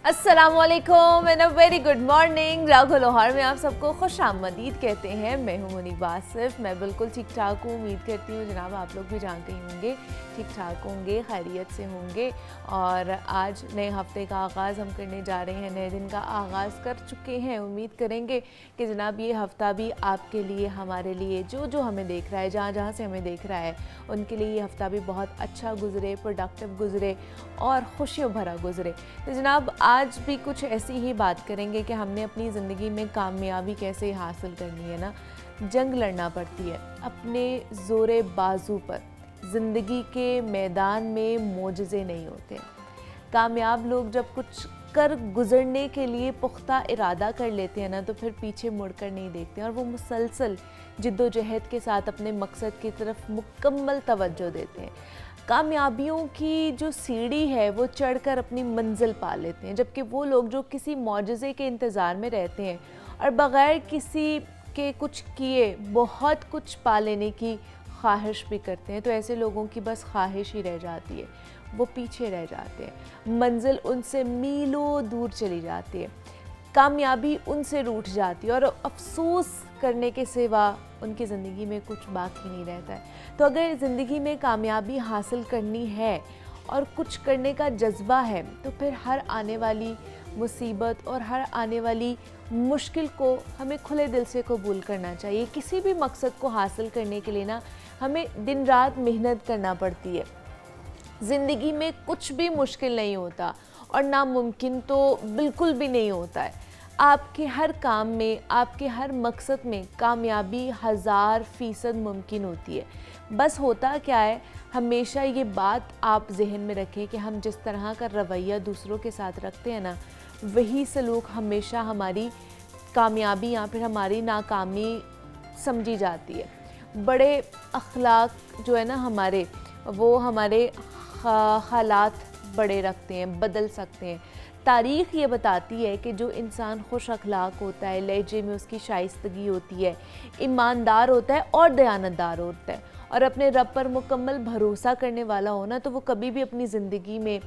अस्सलामुअलैकुम and a very good morning. Ragho Lahore में आप सबको खुश आमदीद कहते हैं। मैं हूं मुनीब आसिफ। मैं बिल्कुल ठीक ठाक हूँ। उम्मीद करती हूँ जनाब आप लोग भी जानते ही होंगे, ठीक ठाक होंगे, खैरियत से होंगे। और आज नए हफ्ते का आगाज़ हम करने जा रहे हैं, नए दिन का आगाज़ कर चुके हैं। उम्मीद करेंगे कि जनाब ये हफ़्ता भी आपके लिए, हमारे लिए, जो जो हमें देख रहा है, जहाँ जहाँ से हमें देख रहा है, उनके लिए ये हफ़्ता भी बहुत अच्छा गुज़रे, प्रोडक्टिव गुज़रे और खुशियों भरा गुज़रे। तो जनाब आज भी कुछ ऐसी ही बात करेंगे कि हमने अपनी ज़िंदगी में कामयाबी कैसे हासिल करनी है ना। जंग लड़ना पड़ती है अपने ज़ोरे बाजू पर। ज़िंदगी के मैदान में मोजज़े नहीं होते। कामयाब लोग जब कुछ कर गुज़रने के लिए पुख्ता इरादा कर लेते हैं ना, तो फिर पीछे मुड़कर नहीं देखते और वो मुसलसल जिद्दोजहद के साथ अपने मकसद की तरफ मुकम्मल तवज्जो देते हैं। कामयाबियों की जो सीढ़ी है वो चढ़कर अपनी मंजिल पा लेते हैं, जबकि वो लोग जो किसी मौजज़े के इंतज़ार में रहते हैं और बग़ैर किसी के कुछ किए बहुत कुछ पा लेने की ख्वाहिश भी करते हैं, तो ऐसे लोगों की बस ख्वाहिश ही रह जाती है, वो पीछे रह जाते हैं। मंजिल उनसे मीलों दूर चली जाती है, कामयाबी उनसे रूठ जाती है और अफसोस करने के सिवा उनकी ज़िंदगी में कुछ बाकी नहीं रहता है। तो अगर ज़िंदगी में कामयाबी हासिल करनी है और कुछ करने का जज्बा है, तो फिर हर आने वाली मुसीबत और हर आने वाली मुश्किल को हमें खुले दिल से कबूल करना चाहिए। किसी भी मकसद को हासिल करने के लिए ना हमें दिन रात मेहनत करना पड़ती है। ज़िंदगी में कुछ भी मुश्किल नहीं होता और नामुमकिन तो बिल्कुल भी नहीं होता है। आपके हर काम में, आपके हर मकसद में कामयाबी 1000% मुमकिन होती है। बस होता क्या है, हमेशा ये बात आप जहन में रखें कि हम जिस तरह का रवैया दूसरों के साथ रखते हैं ना, वही सलूक हमेशा हमारी कामयाबी या फिर हमारी नाकामी समझी जाती है। बड़े अखलाक जो है ना हमारे, वो हमारे हालात बड़े रखते हैं, बदल सकते हैं। तारीख़ ये बताती है कि जो इंसान खुश अखलाक होता है, लहजे में उसकी शाइस्तगी होती है, ईमानदार होता है और दयानतदार होता है और अपने रब पर मुकम्मल भरोसा करने वाला हो ना, तो वो कभी भी अपनी ज़िंदगी में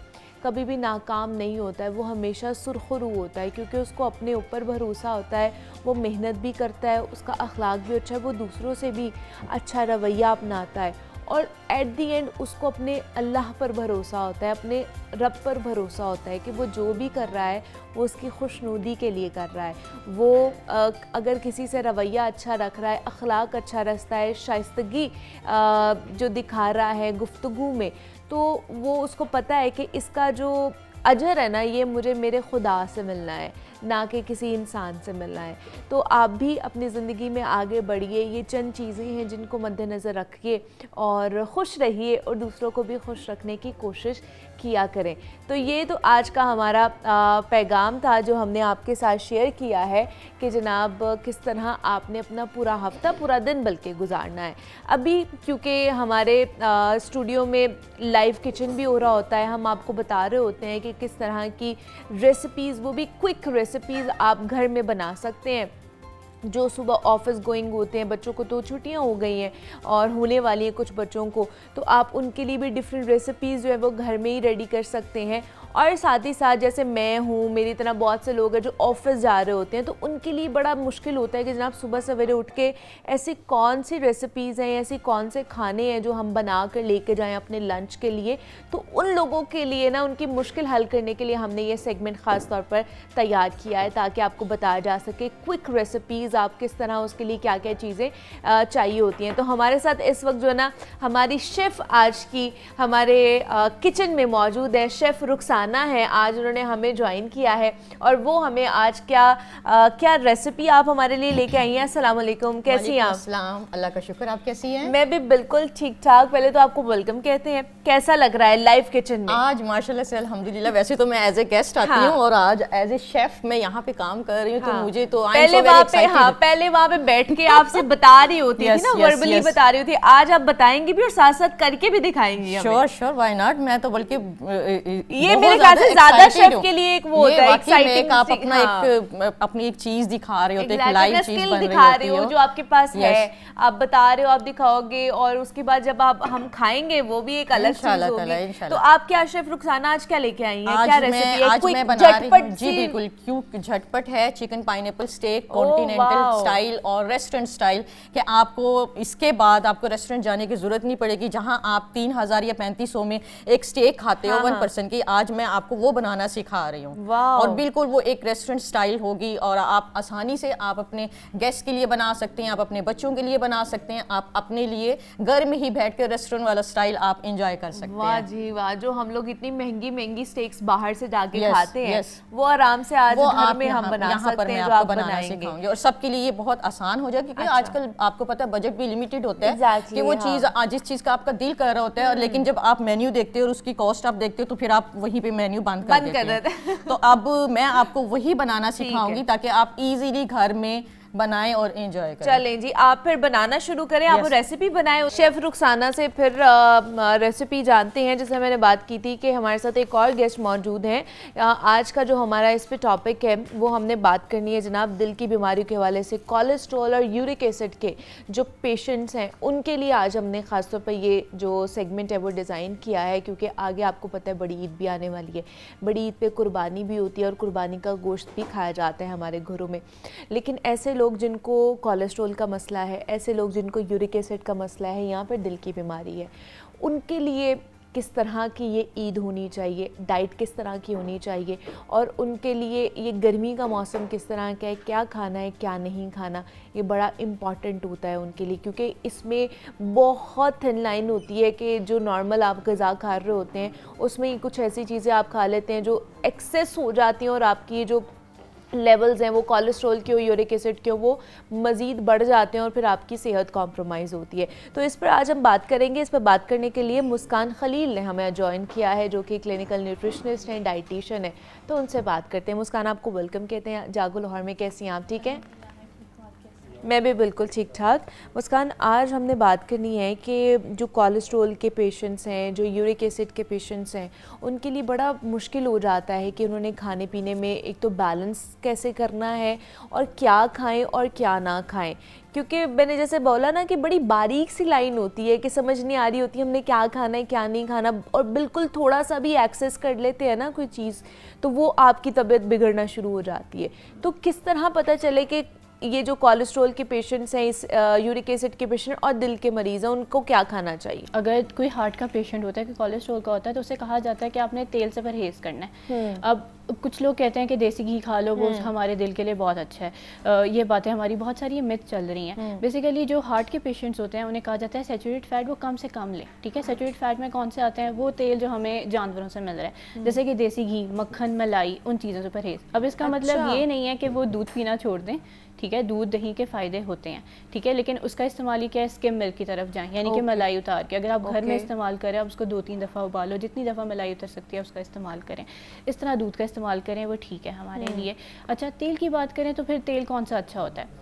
कभी भी नाकाम नहीं होता है। वो हमेशा सुरखरू होता है क्योंकि उसको अपने ऊपर भरोसा होता है, वो मेहनत भी करता है, उसका अखलाक भी अच्छा है, वो दूसरों से भी अच्छा रवैया अपनाता है और एट दी एंड उसको अपने अल्लाह पर भरोसा होता है, अपने रब पर भरोसा होता है कि वो जो भी कर रहा है वो उसकी खुशनुदी के लिए कर रहा है। वो अगर किसी से रवैया अच्छा रख रहा है, अखलाक अच्छा रखता है, शाइस्तगी जो दिखा रहा है गुफ्तगू में, तो वो उसको पता है कि इसका जो अजर है ना, ये मुझे मेरे खुदा से मिलना है, ना कि किसी इंसान से मिलना है। तो आप भी अपनी ज़िंदगी में आगे बढ़िए। ये चंद चीज़ें हैं जिनको मद्देनज़र रखिए और खुश रहिए और दूसरों को भी खुश रखने की कोशिश किया करें। तो ये तो आज का हमारा पैगाम था जो हमने आपके साथ शेयर किया है कि जनाब किस तरह आपने अपना पूरा हफ्ता, पूरा दिन बल्कि गुजारना है। अभी क्योंकि हमारे स्टूडियो में लाइव किचन भी हो रहा होता है, हम आपको बता रहे होते हैं कि किस तरह की रेसिपीज़, वो भी क्विक रेसिपीज़ आप घर में बना सकते हैं। जो सुबह ऑफिस गोइंग होते हैं, बच्चों को तो छुट्टियां हो गई हैं और होने वाली हैं कुछ बच्चों को, तो आप उनके लिए भी डिफरेंट रेसिपीज़ जो है वो घर में ही रेडी कर सकते हैं। और साथ ही साथ जैसे मैं हूँ, मेरी तरह बहुत से लोग हैं जो ऑफिस जा रहे होते हैं, तो उनके लिए बड़ा मुश्किल होता है कि जनाब सुबह सवेरे उठ के ऐसी कौन सी रेसिपीज़ हैं, ऐसी कौन से खाने हैं जो हम बना कर लेके जाएं अपने लंच के लिए। तो उन लोगों के लिए ना, उनकी मुश्किल हल करने के लिए हमने ये सेगमेंट ख़ास तौर पर तैयार किया है ताकि आपको बताया जा सके क्विक रेसिपीज़, आप किस तरह उसके लिए क्या क्या चीज़ें चाहिए होती हैं। तो हमारे साथ इस वक्त जो है ना हमारी शेफ़ आज की हमारे किचन में मौजूद है, शेफ़ रुखसाना है। आज उन्होंने हमें ज्वाइन किया है और वो हमें आज क्या रेसिपी आप हमारे लिए लेके आई हैं। अस्सलाम वालेकुम, कैसी हैं आप? अस्सलाम, अल्लाह का शुक्र, आप कैसी हैं? मैं भी बिल्कुल ठीक ठाक। पहले तो आपको वेलकम कहते हैं, कैसा लग रहा है लाइव किचन में? आज माशाल्लाह से अल्हम्दुलिल्लाह, वैसे तो मैं एज ए गेस्ट आती हूँ और आज एज ए शेफ मैं यहाँ पे काम कर रही हूँ, तो मुझे तो पहले वहाँ पे बैठ के आपसे बता रही होती थी ना, वर्बली बता रही होती। आज आप बताएंगी भी और साथ साथ करके भी दिखाएंगी हमें। Sure why not. मैं तो बल्कि ये मेरे ख्याल से ज्यादा शेफ के लिए एक वो होता है एक्साइटिंग, आप अपना एक अपनी एक चीज दिखा रहे होते हैं, लाइव चीज बन दिखा रही हो जो आपके पास है, आप बता रहे हो, आप दिखाओगे, और उसके बाद जब आप हम खाएंगे वो भी एक अलग चीज होगी। तो आप क्या शेफ रुखसाना आज क्या लेके आई हैं, क्या रेसिपी है? आज मैं बना रही हूँ जी, बिल्कुल क्यों झटपट है, chicken pineapple steak continental style और रेस्टोरेंट स्टाइल, कि आपको इसके बाद आपको रेस्टोरेंट जाने की जरूरत नहीं पड़ेगी। जहां आप 3000 या 3500 में एक स्टेक खाते हो 1 पर्सन की, आज मैं आपको वो बनाना सिखा रही हूँ, और बिल्कुल वो एक रेस्टोरेंट स्टाइल होगी, और आप आसानी से आप अपने गेस्ट के लिए बना सकते हैं, आप अपने बच्चों के लिए बना सकते हैं, आप अपने लिए घर में ही बैठ कर रेस्टोरेंट वाला स्टाइल आप एंजॉय कर सकते हैं। वाह जी वाह, जो हम लोग इतनी महंगी स्टेक्स बाहर से जाके खाते हैं, वो आराम से आज घर में हम बना सकते हैं, जो आप बनाएंगे, और सबके लिए ये बहुत आसान हो जाए, क्योंकि आजकल आपको पता है बजट भी लिमिटेड होता है कि वो चीज जिस चीज का आपका दिल कर रहा होता है, और लेकिन जब आप मेन्यू देखते हो और उसकी कॉस्ट आप देखते हो, तो फिर आप वहीं पे मेन्यू बंद कर देते हैं। तो अब मैं आपको वही बनाना सिखाऊंगी ताकि आप इजीली घर में बनाएं और एंजॉय करें। चलें जी, आप फिर बनाना शुरू करें। आप रेसिपी बनाएं। शेफ रुखसाना से फिर रेसिपी जानते हैं। जैसे मैंने बात की थी कि हमारे साथ एक और गेस्ट मौजूद हैं। आज का जो हमारा इस पे टॉपिक है वो हमने बात करनी है जनाब दिल की बीमारियों के हवाले से, कोलेस्ट्रॉल और यूरिक एसिड के जो पेशेंट्स हैं उनके लिए आज हमने ख़ासतौर पर ये जो सेगमेंट है वो डिज़ाइन किया है, क्योंकि आगे आपको पता है बड़ी ईद भी आने वाली है। बड़ी ईद पे कुर्बानी भी होती है और कुर्बानी का गोश्त भी खाया जाता है हमारे घरों में। लेकिन ऐसे लोग जिनको कोलेस्ट्रॉल का मसला है, ऐसे लोग जिनको यूरिक एसिड का मसला है, यहाँ पर दिल की बीमारी है, उनके लिए किस तरह की ये ईद होनी चाहिए, डाइट किस तरह की होनी चाहिए, और उनके लिए ये गर्मी का मौसम किस तरह का है, क्या खाना है क्या नहीं खाना, ये बड़ा इम्पॉर्टेंट होता है उनके लिए, क्योंकि इसमें बहुत थिन लाइन होती है कि जो नॉर्मल आप ग़िज़ा खा रहे होते हैं उसमें कुछ ऐसी चीज़ें आप खा लेते हैं जो एक्सेस हो जाती हैं और आपकी ये जो लेवल्स हैं वो कोलेस्ट्रॉल के, यूरिक एसिड के, वो मज़ीद बढ़ जाते हैं और फिर आपकी सेहत कॉम्प्रोमाइज़ होती है। तो इस पर आज हम बात करेंगे। इस पर बात करने के लिए मुस्कान खलील ने हमें ज्वाइन किया है, जो कि क्लिनिकल न्यूट्रिशनिस्ट हैं, डाइटिशियन है। तो उनसे बात करते हैं। मुस्कान, आपको वेलकम कहते हैं जागो लाहौर में। कैसी हैं आप? ठीक हैं? मैं भी बिल्कुल ठीक ठाक। मुस्कान, आज हमने बात करनी है कि जो कोलेस्ट्रॉल के पेशेंट्स हैं, जो यूरिक एसिड के पेशेंट्स हैं, उनके लिए बड़ा मुश्किल हो जाता है कि उन्होंने खाने पीने में एक तो बैलेंस कैसे करना है और क्या खाएं और क्या ना खाएं, क्योंकि मैंने जैसे बोला ना कि बड़ी बारीक सी लाइन होती है कि समझ नहीं आ रही होती है हमने क्या खाना है क्या नहीं खाना, और बिल्कुल थोड़ा सा भी एक्सेस कर लेते हैं ना कोई चीज़ तो वो आपकी तबीयत बिगड़ना शुरू हो जाती है। तो किस तरह पता चले कि ये जो कोलेस्ट्रॉल के पेशेंट्स हैं, इस यूरिक एसिड के पेशेंट और दिल के मरीज़ हैं, उनको क्या खाना चाहिए? अगर कोई हार्ट का पेशेंट होता है कि कोलेस्ट्रॉल का होता है तो उसे कहा जाता है कि आपने तेल से परहेज़ करना है। अब कुछ लोग कहते हैं कि देसी घी खा लो, वो हमारे दिल के लिए बहुत अच्छा है। ये बातें हमारी बहुत सारी ये मिथ चल रही हैं। बेसिकली जो हार्ट के पेशेंट्स होते हैं उन्हें कहा जाता है सैचुरेटेड फैट वो कम से कम लें। ठीक है, सैचुरेटेड फैट में कौन से आते हैं? वो तेल जो हमें जानवरों से मिल रहा है, जैसे कि देसी घी, मक्खन, मलाई, उन चीज़ों से परहेज़। अब इसका मतलब ये नहीं है कि वो दूध पीना छोड़ दें। ठीक है, दूध दही के फ़ायदे होते हैं, ठीक है, लेकिन उसका इस्तेमाल ही क्या है, स्किम मिल्क की तरफ जाएं, यानी कि मलाई उतार के। अगर आप घर में इस्तेमाल करें, आप उसको 2-3 दफ़ा उबालो, जितनी दफ़ा मलाई उतर सकती है उसका इस्तेमाल करें। इस तरह दूध का इस्तेमाल करें, वो ठीक है हमारे लिए। अच्छा, तेल की बात करें तो फिर तेल कौन सा अच्छा होता है?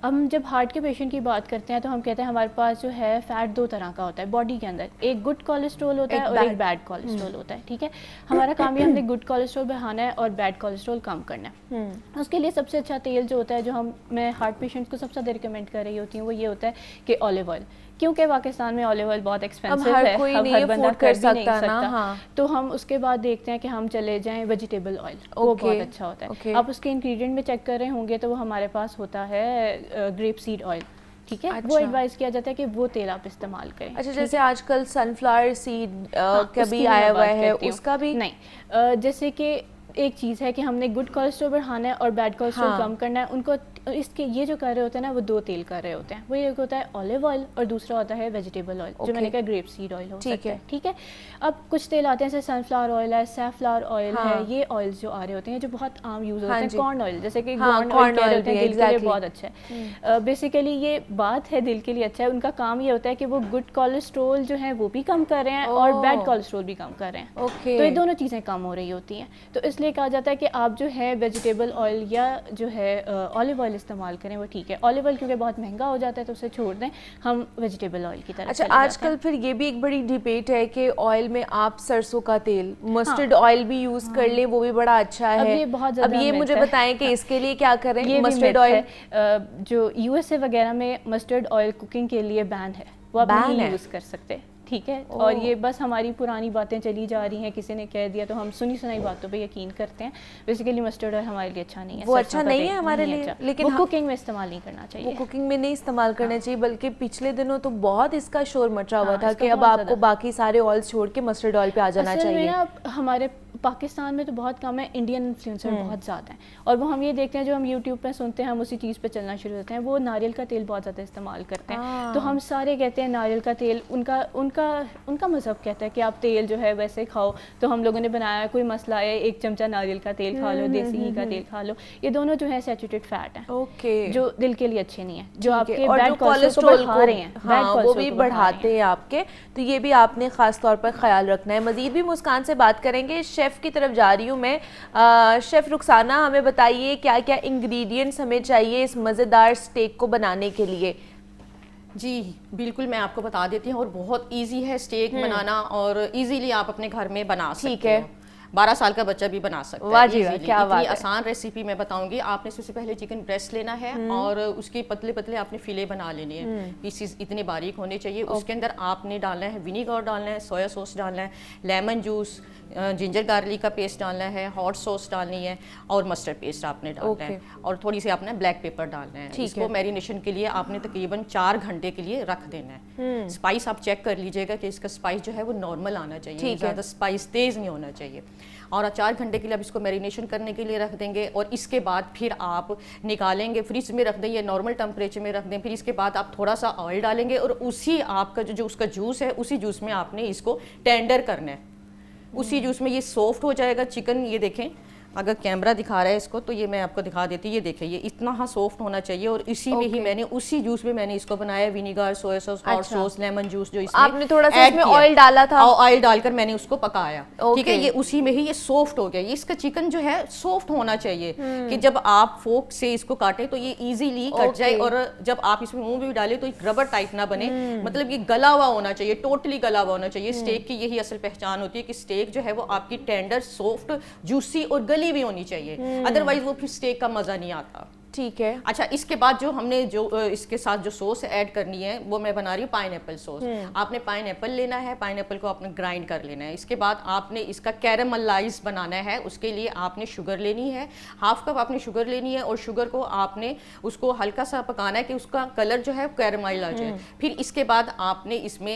हम जब हार्ट के पेशेंट की बात करते हैं तो हम कहते हैं हमारे पास जो है फ़ैट 2 तरह का होता है बॉडी के अंदर, एक गुड कोलेस्ट्रॉल होता है और एक बैड कोलेस्ट्रॉल होता है। ठीक है, हमारा काम ये हमने गुड कोलेस्ट्रॉल बढ़ाना है और बैड कोलेस्ट्रॉल कम करना है। उसके लिए सबसे अच्छा तेल जो होता है, जो मैं हार्ट पेशेंट को सबसे ज़्यादा रिकमेंड कर रही होती हूँ, वो ये होता है कि ऑलिव ऑयल, क्योंकि पाकिस्तान में ऑलिव ऑयल बहुत एक्सपेंसिव है, अब हर बंदा कर भी नहीं सकता। हाँ। तो हम उसके बाद देखते हैं कि हम चले जाएं वेजिटेबल ऑयल, वो बहुत अच्छा होता है। आप उसके इंग्रेडिएंट में चेक कर रहे होंगे तो वो हमारे पास होता है ग्रेप सीड ऑयल। ठीक है, अच्छा। वो एडवाइस किया जाता है कि वो तेल आप इस्तेमाल करें। अच्छा, जैसे आजकल सनफ्लावर सीड का भी आया हुआ है, उसका भी नहीं। जैसे कि एक चीज़ है कि हमने गुड कोलेस्ट्रॉल बढ़ाना है और बैड कोलेस्ट्रॉल कम करना है। उनको इसके ये जो कर रहे होते हैं ना, वो 2 तेल कर रहे होते हैं। वो एक होता है ऑलिव ऑयल और दूसरा होता है वेजिटेबल ऑयल, जो मैंने कहा ग्रेप सीड ऑयल हो सकता है। ठीक है, अब कुछ तेल आते हैं जैसे सनफ्लावर ऑयल है, सैफलावर ऑयल है, ये ऑयल्स जो आ रहे होते हैं जो बहुत आम यूज होते हैं। कॉर्न ऑयल, जैसे कि कॉर्न ऑयल कह रहे होते हैं, दिल के लिए बहुत अच्छा है। बेसिकली ये बात है दिल के लिए अच्छा है। उनका काम ये होता है कि वो गुड कोलेस्ट्रॉल जो है वो भी कम कर रहे हैं और बैड कोलेस्ट्रॉल भी कम कर रहे हैं। तो ये दोनों चीज़ें कम हो रही होती हैं। तो इसलिए इसलिए कहा जाता है कि आप जो है वेजिटेबल ऑयल या जो है ऑलिव ऑयल इस्तेमाल करें, वो ठीक है। ऑलिव ऑयल क्योंकि बहुत महंगा हो जाता है तो उसे छोड़ दें, हम वेजिटेबल ऑयल की तरफ अच्छा, चले जाते आजकल हैं। फिर ये भी एक बड़ी डिबेट है कि ऑयल में आप सरसों का तेल, मस्टर्ड ऑयल भी यूज कर लें, वो भी बड़ा अच्छा अब है। ये बहुत अब ज़्यादा ये myth मुझे है। बताएं कि इसके लिए क्या करें। ये भी मस्टर्ड myth ऑयल है, जो यूएसए वगैरह में मस्टर्ड ऑयल कुकिंग के लिए बैन है, वो आप Ban नहीं है? यूज़ कर सकते, ठीक है। और ओह। ये बस हमारी पुरानी बातें चली जा रही हैं, किसी ने कह दिया तो हम सुनी सुनाई बातों पे यकीन करते हैं। बेसिकली मस्टर्ड ऑयल हमारे लिए अच्छा नहीं है, वो सरसों अच्छा का नहीं तेल है हमारे नहीं लिए, अच्छा। लेकिन वो हाँ- कुकिंग में इस्तेमाल नहीं करना वो चाहिए। कुकिंग में नहीं इस्तेमाल करना चाहिए, बल्कि पिछले दिनों तो बहुत इसका शोर मचा हुआ हाँ, था इसका कि अब बहुत आपको ज़्यादा। बाकी सारे ऑयल छोड़ के मस्टर्ड ऑयल पे आ जाना असल में चाहिए। ना हमारे पाकिस्तान में तो बहुत कम है, इंडियन इन्फ्लुएंसर बहुत ज़्यादा हैं, और वो हम ये देखते हैं, जो हम यूट्यूब पे सुनते हैं, हम उसी चीज़ पे चलना शुरू होते हैं। वो नारियल का तेल बहुत ज़्यादा इस्तेमाल करते हैं, तो हम सारे कहते हैं नारियल का तेल, उनका उनका उनका मज़हब कहता है कि आप तेल जो है वैसे खाओ। तो हम लोगों ने बनाया, कोई मसला है, एक चमचा नारियल का तेल खा लो, देसी घी का तेल खा लो, ये दोनों जो है सैचुरेटेड फैट हैं, ओके, जो दिल के लिए अच्छे नहीं है, जो ठीक है। आपके और बैड जो कोलेस्ट्रॉल कोलेस्ट्रॉल को को बढ़ा रहे हैं, हाँ, बैड वो कोलेस्ट्रॉल भी को बढ़ा रहे बढ़ाते हैं। हैं आपके, तो ये भी आपने खास तौर पर ख्याल रखना है। मजीद भी मुस्कान से बात करेंगे, शेफ़ की तरफ जा रही हूँ मैं। शेफ़ रुखसाना, हमें बताइए क्या क्या इंग्रेडिएंट्स हमें चाहिए इस मज़ेदार स्टेक को बनाने के लिए। जी बिल्कुल, मैं आपको बता देती हूँ, और बहुत इजी है स्टेक बनाना, और इजीली आप अपने घर में बना सकते है। हो। 12 साल का बच्चा भी बना सकता वाह है जी वाह, easily। क्या बात इतनी है। आसान रेसिपी मैं बताऊंगी। आपने सबसे पहले चिकन ब्रेस्ट लेना है, और उसके पतले पतले आपने फिले बना लेने हैं, पीसीस इतने बारीक होने चाहिए। उसके अंदर आपने डालना है विनीगर, डालना है सोया सॉस, डालना है लेमन जूस, जिंजर गार्लिक का पेस्ट डालना है, हॉट सॉस डालनी है, और मस्टर्ड पेस्ट आपने डालना है, और थोड़ी सी आपने ब्लैक पेपर डालना है। इसको मैरिनेशन के लिए आपने तकरीबन 4 घंटे के लिए रख देना है। स्पाइस आप चेक कर लीजिएगा कि इसका स्पाइस जो है वो नॉर्मल आना चाहिए, ज़्यादा स्पाइस तेज़ नहीं होना चाहिए। और 4 घंटे के लिए आप इसको मैरिनेशन करने के लिए रख देंगे, और इसके बाद फिर आप निकालेंगे, फ्रिज में रख दें, ये नॉर्मल टेम्परेचर में रख दें। फिर इसके बाद आप थोड़ा सा ऑयल डालेंगे, और उसी आपका जो उसका जूस है, उसी जूस में आपने इसको टेंडर करना है। उसी जूस में ये सॉफ्ट हो जाएगा चिकन। ये देखें, अगर कैमरा दिखा रहा है इसको, तो ये मैं आपको दिखा देती हूँ। ये देखिए, ये इतना हाँ सॉफ्ट होना चाहिए, और इसी में ही मैंने उसी जूस में मैंने इसको बनाया, vinegar, soya sauce, hot sauce, lemon juice जो इसमें आपने थोड़ा सा इसमें ऑयल डाला था, ऑयल डालकर मैंने उसको पकाया, ठीक है। ये उसी में ही ये सॉफ्ट हो गया। ये इसका चिकन जो है सॉफ्ट होना चाहिए, कि जब आप फोक से इसको काटें तो ये इजीली कट जाए, और जब आप इसमें मुंह में भी डालें तो एक रबर टाइप ना बने, मतलब ये गला हुआ होना चाहिए, टोटली गला हुआ होना चाहिए। स्टेक की यही असल पहचान होती है कि स्टेक जो है वो आपकी टेंडर, सॉफ्ट, जूसी और गली भी होनी चाहिए, अदरवाइज वो फिर स्टेक का मजा नहीं आता। ठीक है। अच्छा, इसके बाद जो हमने जो इसके साथ जो सॉस ऐड करनी है, वो मैं बना रही हूँ पाइनएप्पल सॉस। आपने पाइनएप्पल लेना है, पाइनएप्पल को आपने ग्राइंड कर लेना है। इसके बाद आपने इसका कैरामलाइज बनाना है, उसके लिए आपने शुगर लेनी है, 1/2 कप आपने शुगर लेनी है, और शुगर को आपने उसको हल्का सा पकाना है कि उसका कलर जो है कैरामाइल आ जाए। फिर इसके बाद आपने इसमें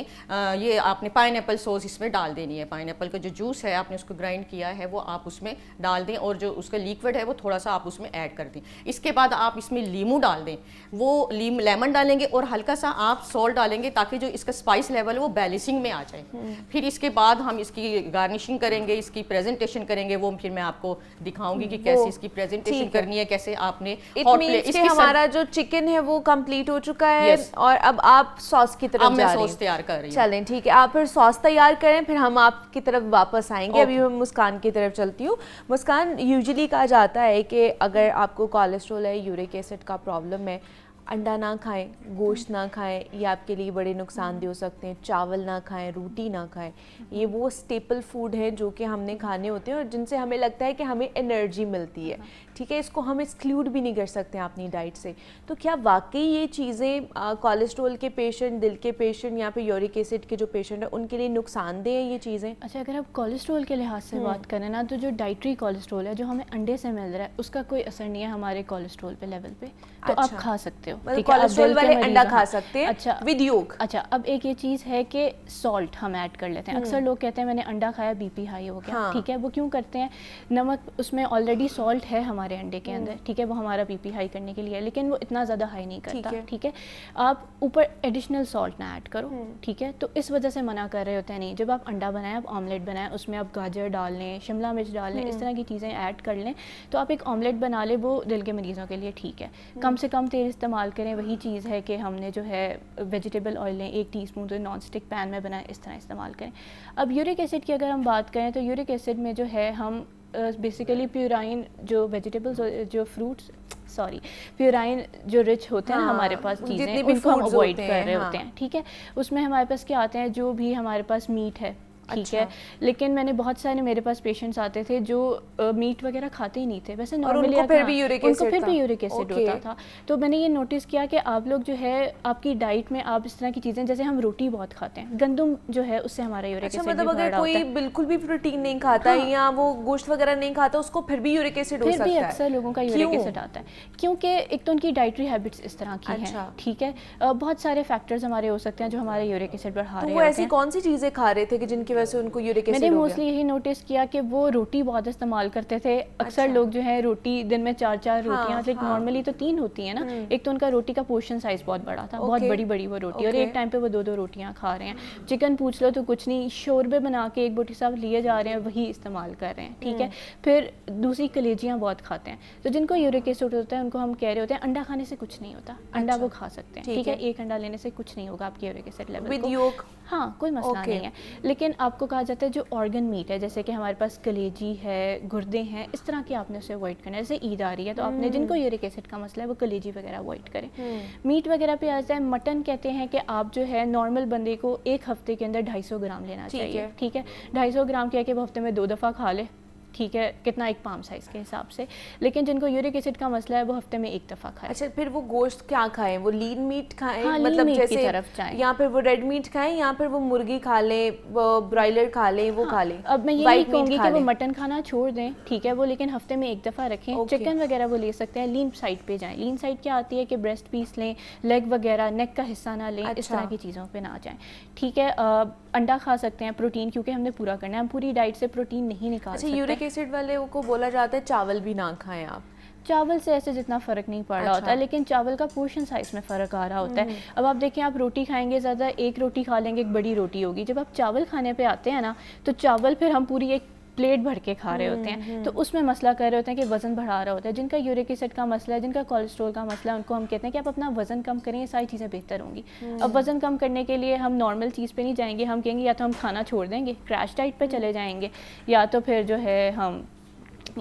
ये आपने पाइनएप्पल सॉस इसमें डाल देनी है। पाइनएप्पल का जो जूस है आपने उसको ग्राइंड किया है वो आप उसमें डाल दें, और जो उसका लिक्विड है वो थोड़ा सा आप उसमें ऐड कर दें। इसके बाद आप इसमें लीमू डाल दें, वो लेमन डालेंगे, और हल्का सा आप सॉल्ट डालेंगे, ताकि जो इसका स्पाइस लेवल है वो बैलेंसिंग में आ जाए। फिर इसके बाद हम इसकी गार्निशिंग करेंगे, इसकी प्रेजेंटेशन करेंगे, वो फिर मैं आपको दिखाऊंगी कि कैसे इसकी प्रेजेंटेशन करनी है, कैसे आपने हॉट प्लेट। इसके हमारा जो चिकन है वो कंप्लीट हो चुका है, और अब आप सॉस की तरफ जा रही हैं। सॉस तैयार कर रही हूं। चलें, ठीक है, आप फिर सॉस तैयार करें, फिर हम आपकी तरफ वापस आएंगे। अभी मैं मुस्कान की तरफ चलती हूँ। मुस्कान, यूजुअली कहा जाता है कि अगर आपको कोलेस्ट्रॉल है, यूरिक एसिड का प्रॉब्लम है, अंडा ना खाएं, गोश्त ना खाएं, ये आपके लिए बड़े नुकसानदेह हो सकते हैं। चावल ना खाएं, रोटी ना खाएं, ये वो स्टेपल फूड हैं जो कि हमने खाने होते हैं और जिनसे हमें लगता है कि हमें एनर्जी मिलती है, ठीक है। इसको हम एक्सक्लूड भी नहीं कर सकते हैं अपनी डाइट से। तो क्या वाकई ये चीज़ें कोलेस्ट्रॉल के पेशेंट, दिल के पेशेंट या फिर यूरिक एसिड के जो पेशेंट हैं उनके लिए नुकसानदेह हैं ये चीज़ें? अच्छा, अगर आप कोलेस्ट्रॉल के लिहाज से बात करें ना, तो जो डाइटरी कोलेस्ट्रॉल है जो हमें अंडे से मिल रहा है, उसका कोई असर नहीं है हमारे कोलेस्ट्रॉल पे लेवल पे, तो आप खा सकते हो। कोलेस्ट्रॉल वाले अंडा खा सकते हैं, अच्छा विद योक। अच्छा, अब एक ये चीज़ है कि सॉल्ट हम ऐड कर लेते हैं। अक्सर लोग कहते हैं मैंने अंडा खाया, बीपी हाई हो गया, ठीक है। वो क्यों करते हैं? नमक, उसमें ऑलरेडी सॉल्ट है हमारे अंडे के अंदर, ठीक है, वो हमारा बीपी हाई करने के लिए है, लेकिन वो इतना ज़्यादा हाई नहीं करता, ठीक है। आप ऊपर एडिशनल सॉल्ट ना ऐड करो, ठीक है। तो इस वजह से मना कर रहे होते हैं। नहीं, जब आप अंडा बनाएं, आप ऑमलेट बनाएं, उसमें आप गाजर डाल लें, शिमला मिर्च डाल लें, इस तरह की चीज़ें ऐड कर लें, तो आप एक ऑमलेट बना लें, वो दिल के मरीज़ों के लिए ठीक है। कम से कम तेल इस्तेमाल करें। वही चीज़ है कि हमने जो है वेजिटेबल ऑयल लें, 1 टीस्पून, तो नॉन स्टिक पैन में बनाएं, इस तरह इस्तेमाल करें। अब यूरिक एसिड की अगर हम बात करें, तो यूरिक एसिड में जो है हम बेसिकली प्यूराइन जो वेजिटेबल्स जो फ्रूट्स प्यूराइन जो रिच होते हैं ना हमारे पास चीज़ें उनको हम अवॉइड कर रहे होते हैं, ठीक है। उसमें हमारे पास क्या आते हैं, जो भी हमारे पास मीट है, ठीक है। लेकिन मैंने बहुत सारे मेरे पास पेशेंट्स आते थे जो मीट वगैरह खाते ही नहीं थे, वैसे नॉर्मली उनको फिर भी यूरिक एसिड होता था। तो मैंने ये नोटिस किया कि आप लोग जो है आपकी डाइट में आप इस तरह की चीज़ें, जैसे हम रोटी बहुत खाते हैं, गंदम जो है उससे हमारा यूरिक एसिड मतलब अगर कोई बिल्कुल भी प्रोटीन नहीं खाता या वो गोश्त वगैरह नहीं खाता उसको फिर भी यूरिक एसिड हो सकता है? फिर भी अक्सर लोगों का यूरिक एसिड आता है, क्योंकि एक तो उनकी डाइटरी हैबिट्स इस तरह की हैं, ठीक है। बहुत सारे फैक्टर्स हमारे हो सकते हैं जो हमारे यूरिक एसिड बढ़ा रहे हैं। वो ऐसी कौन सी चीज़ें खा रहे थे कि जिनकी वजह से उनको यूरिक एसिड? मैंने मोस्टली यही नोटिस किया कि वो रोटी बहुत इस्तेमाल करते थे। अक्सर लोग जो है रोटी दिन में 4-4 रोटियां, लाइक नॉर्मली तो 3 होती है ना, एक तो उनका रोटी का पोर्शन साइज बहुत बड़ा था, बहुत बड़ी बड़ी वो रोटी, और एक टाइम पे वो 2-2 रोटियां खा रहे हैं। चिकन पूछ लो तो कुछ नहीं, शोरबे बना के एक बोटी साहब लिए जा रहे हैं, वही इस्तेमाल कर रहे हैं, ठीक है। फिर दूसरी कलेजियाँ बहुत खाते हैं, तो जिनको यूरिक एसिड होता है उनको हम कह रहे होते हैं अंडा खाने से कुछ नहीं होता, अंडा वो खा सकते हैं, ठीक है। एक अंडा लेने से कुछ नहीं होगा आपके यूरिक एसिड लेवल विद योक, हाँ कोई मसला नहीं है। लेकिन आपको कहा जाता है जो ऑर्गन मीट है, जैसे कि हमारे पास कलेजी है, गुर्दे हैं, इस तरह की आपने उसे अवॉइड करना है। जैसे ईद आ रही है तो आपने जिनको यूरिक एसिड का मसला है वो कलेजी वगैरह अवॉइड करें। मीट वगैरह पे आ जाए, मटन कहते हैं कि आप जो है नॉर्मल बंदे को एक हफ्ते के अंदर 250 ग्राम लेना चाहिए, ठीक है। 250 ग्राम क्या कि वो हफ्ते में 2 दफ़ा खा ले, ठीक है, कितना, एक पाम साइज के हिसाब से। लेकिन जिनको यूरिक एसिड का मसला है वो हफ्ते में 1 दफ़ा खाएं। अच्छा, फिर वो गोश्त क्या खाएं? वो लीन मीट खाएं? हाँ, मतलब मीट जैसे की तरफ जाएं, या फिर वो रेड मीट खाएं या फिर वो मुर्गी खा लें, वो ब्रॉयलर खा लें, वो खा लें? अब मैं ये नहीं कहूँगी कि वो मटन खाना छोड़ दें, ठीक है, वो लेकिन हफ्ते में 1 दफ़ा रखें। चिकन वगैरह वो ले सकते हैं, लीन साइड पे जाएं। लीन साइड क्या आती है कि ब्रेस्ट पीस लें, लेग वगैरह, नेक का हिस्सा ना लें, इस तरह की चीज़ों पे ना जाएं, ठीक है। अंडा खा सकते हैं, प्रोटीन क्योंकि हमने पूरा करना है, हम पूरी डाइट से प्रोटीन नहीं निकाल सकते। यूरिक एसिड वाले को बोला जाता है चावल भी ना खाएं आप। चावल से ऐसे जितना फ़र्क नहीं पड़ रहा होता है, लेकिन चावल का पोर्शन साइज़ में फ़र्क आ रहा होता है। अब आप देखें, आप रोटी खाएंगे ज़्यादा, एक रोटी खा लेंगे, एक बड़ी रोटी होगी। जब आप चावल खाने पे आते हैं ना, तो चावल फिर हम पूरी एक प्लेट भर के खा रहे होते हैं, तो उसमें मसला कर रहे होते हैं कि वज़न बढ़ा रहा होता है। जिनका यूरिक एसिड का मसला है, जिनका कोलेस्ट्रॉल का मसला है, उनको हम कहते हैं कि आप अपना वज़न कम करें, ये सारी चीज़ें बेहतर होंगी। अब वज़न कम करने के लिए हम नॉर्मल चीज़ पे नहीं जाएंगे, हम कहेंगे या तो हम खाना छोड़ देंगे, क्रैश डाइट पे चले जाएंगे, या तो फिर जो है हम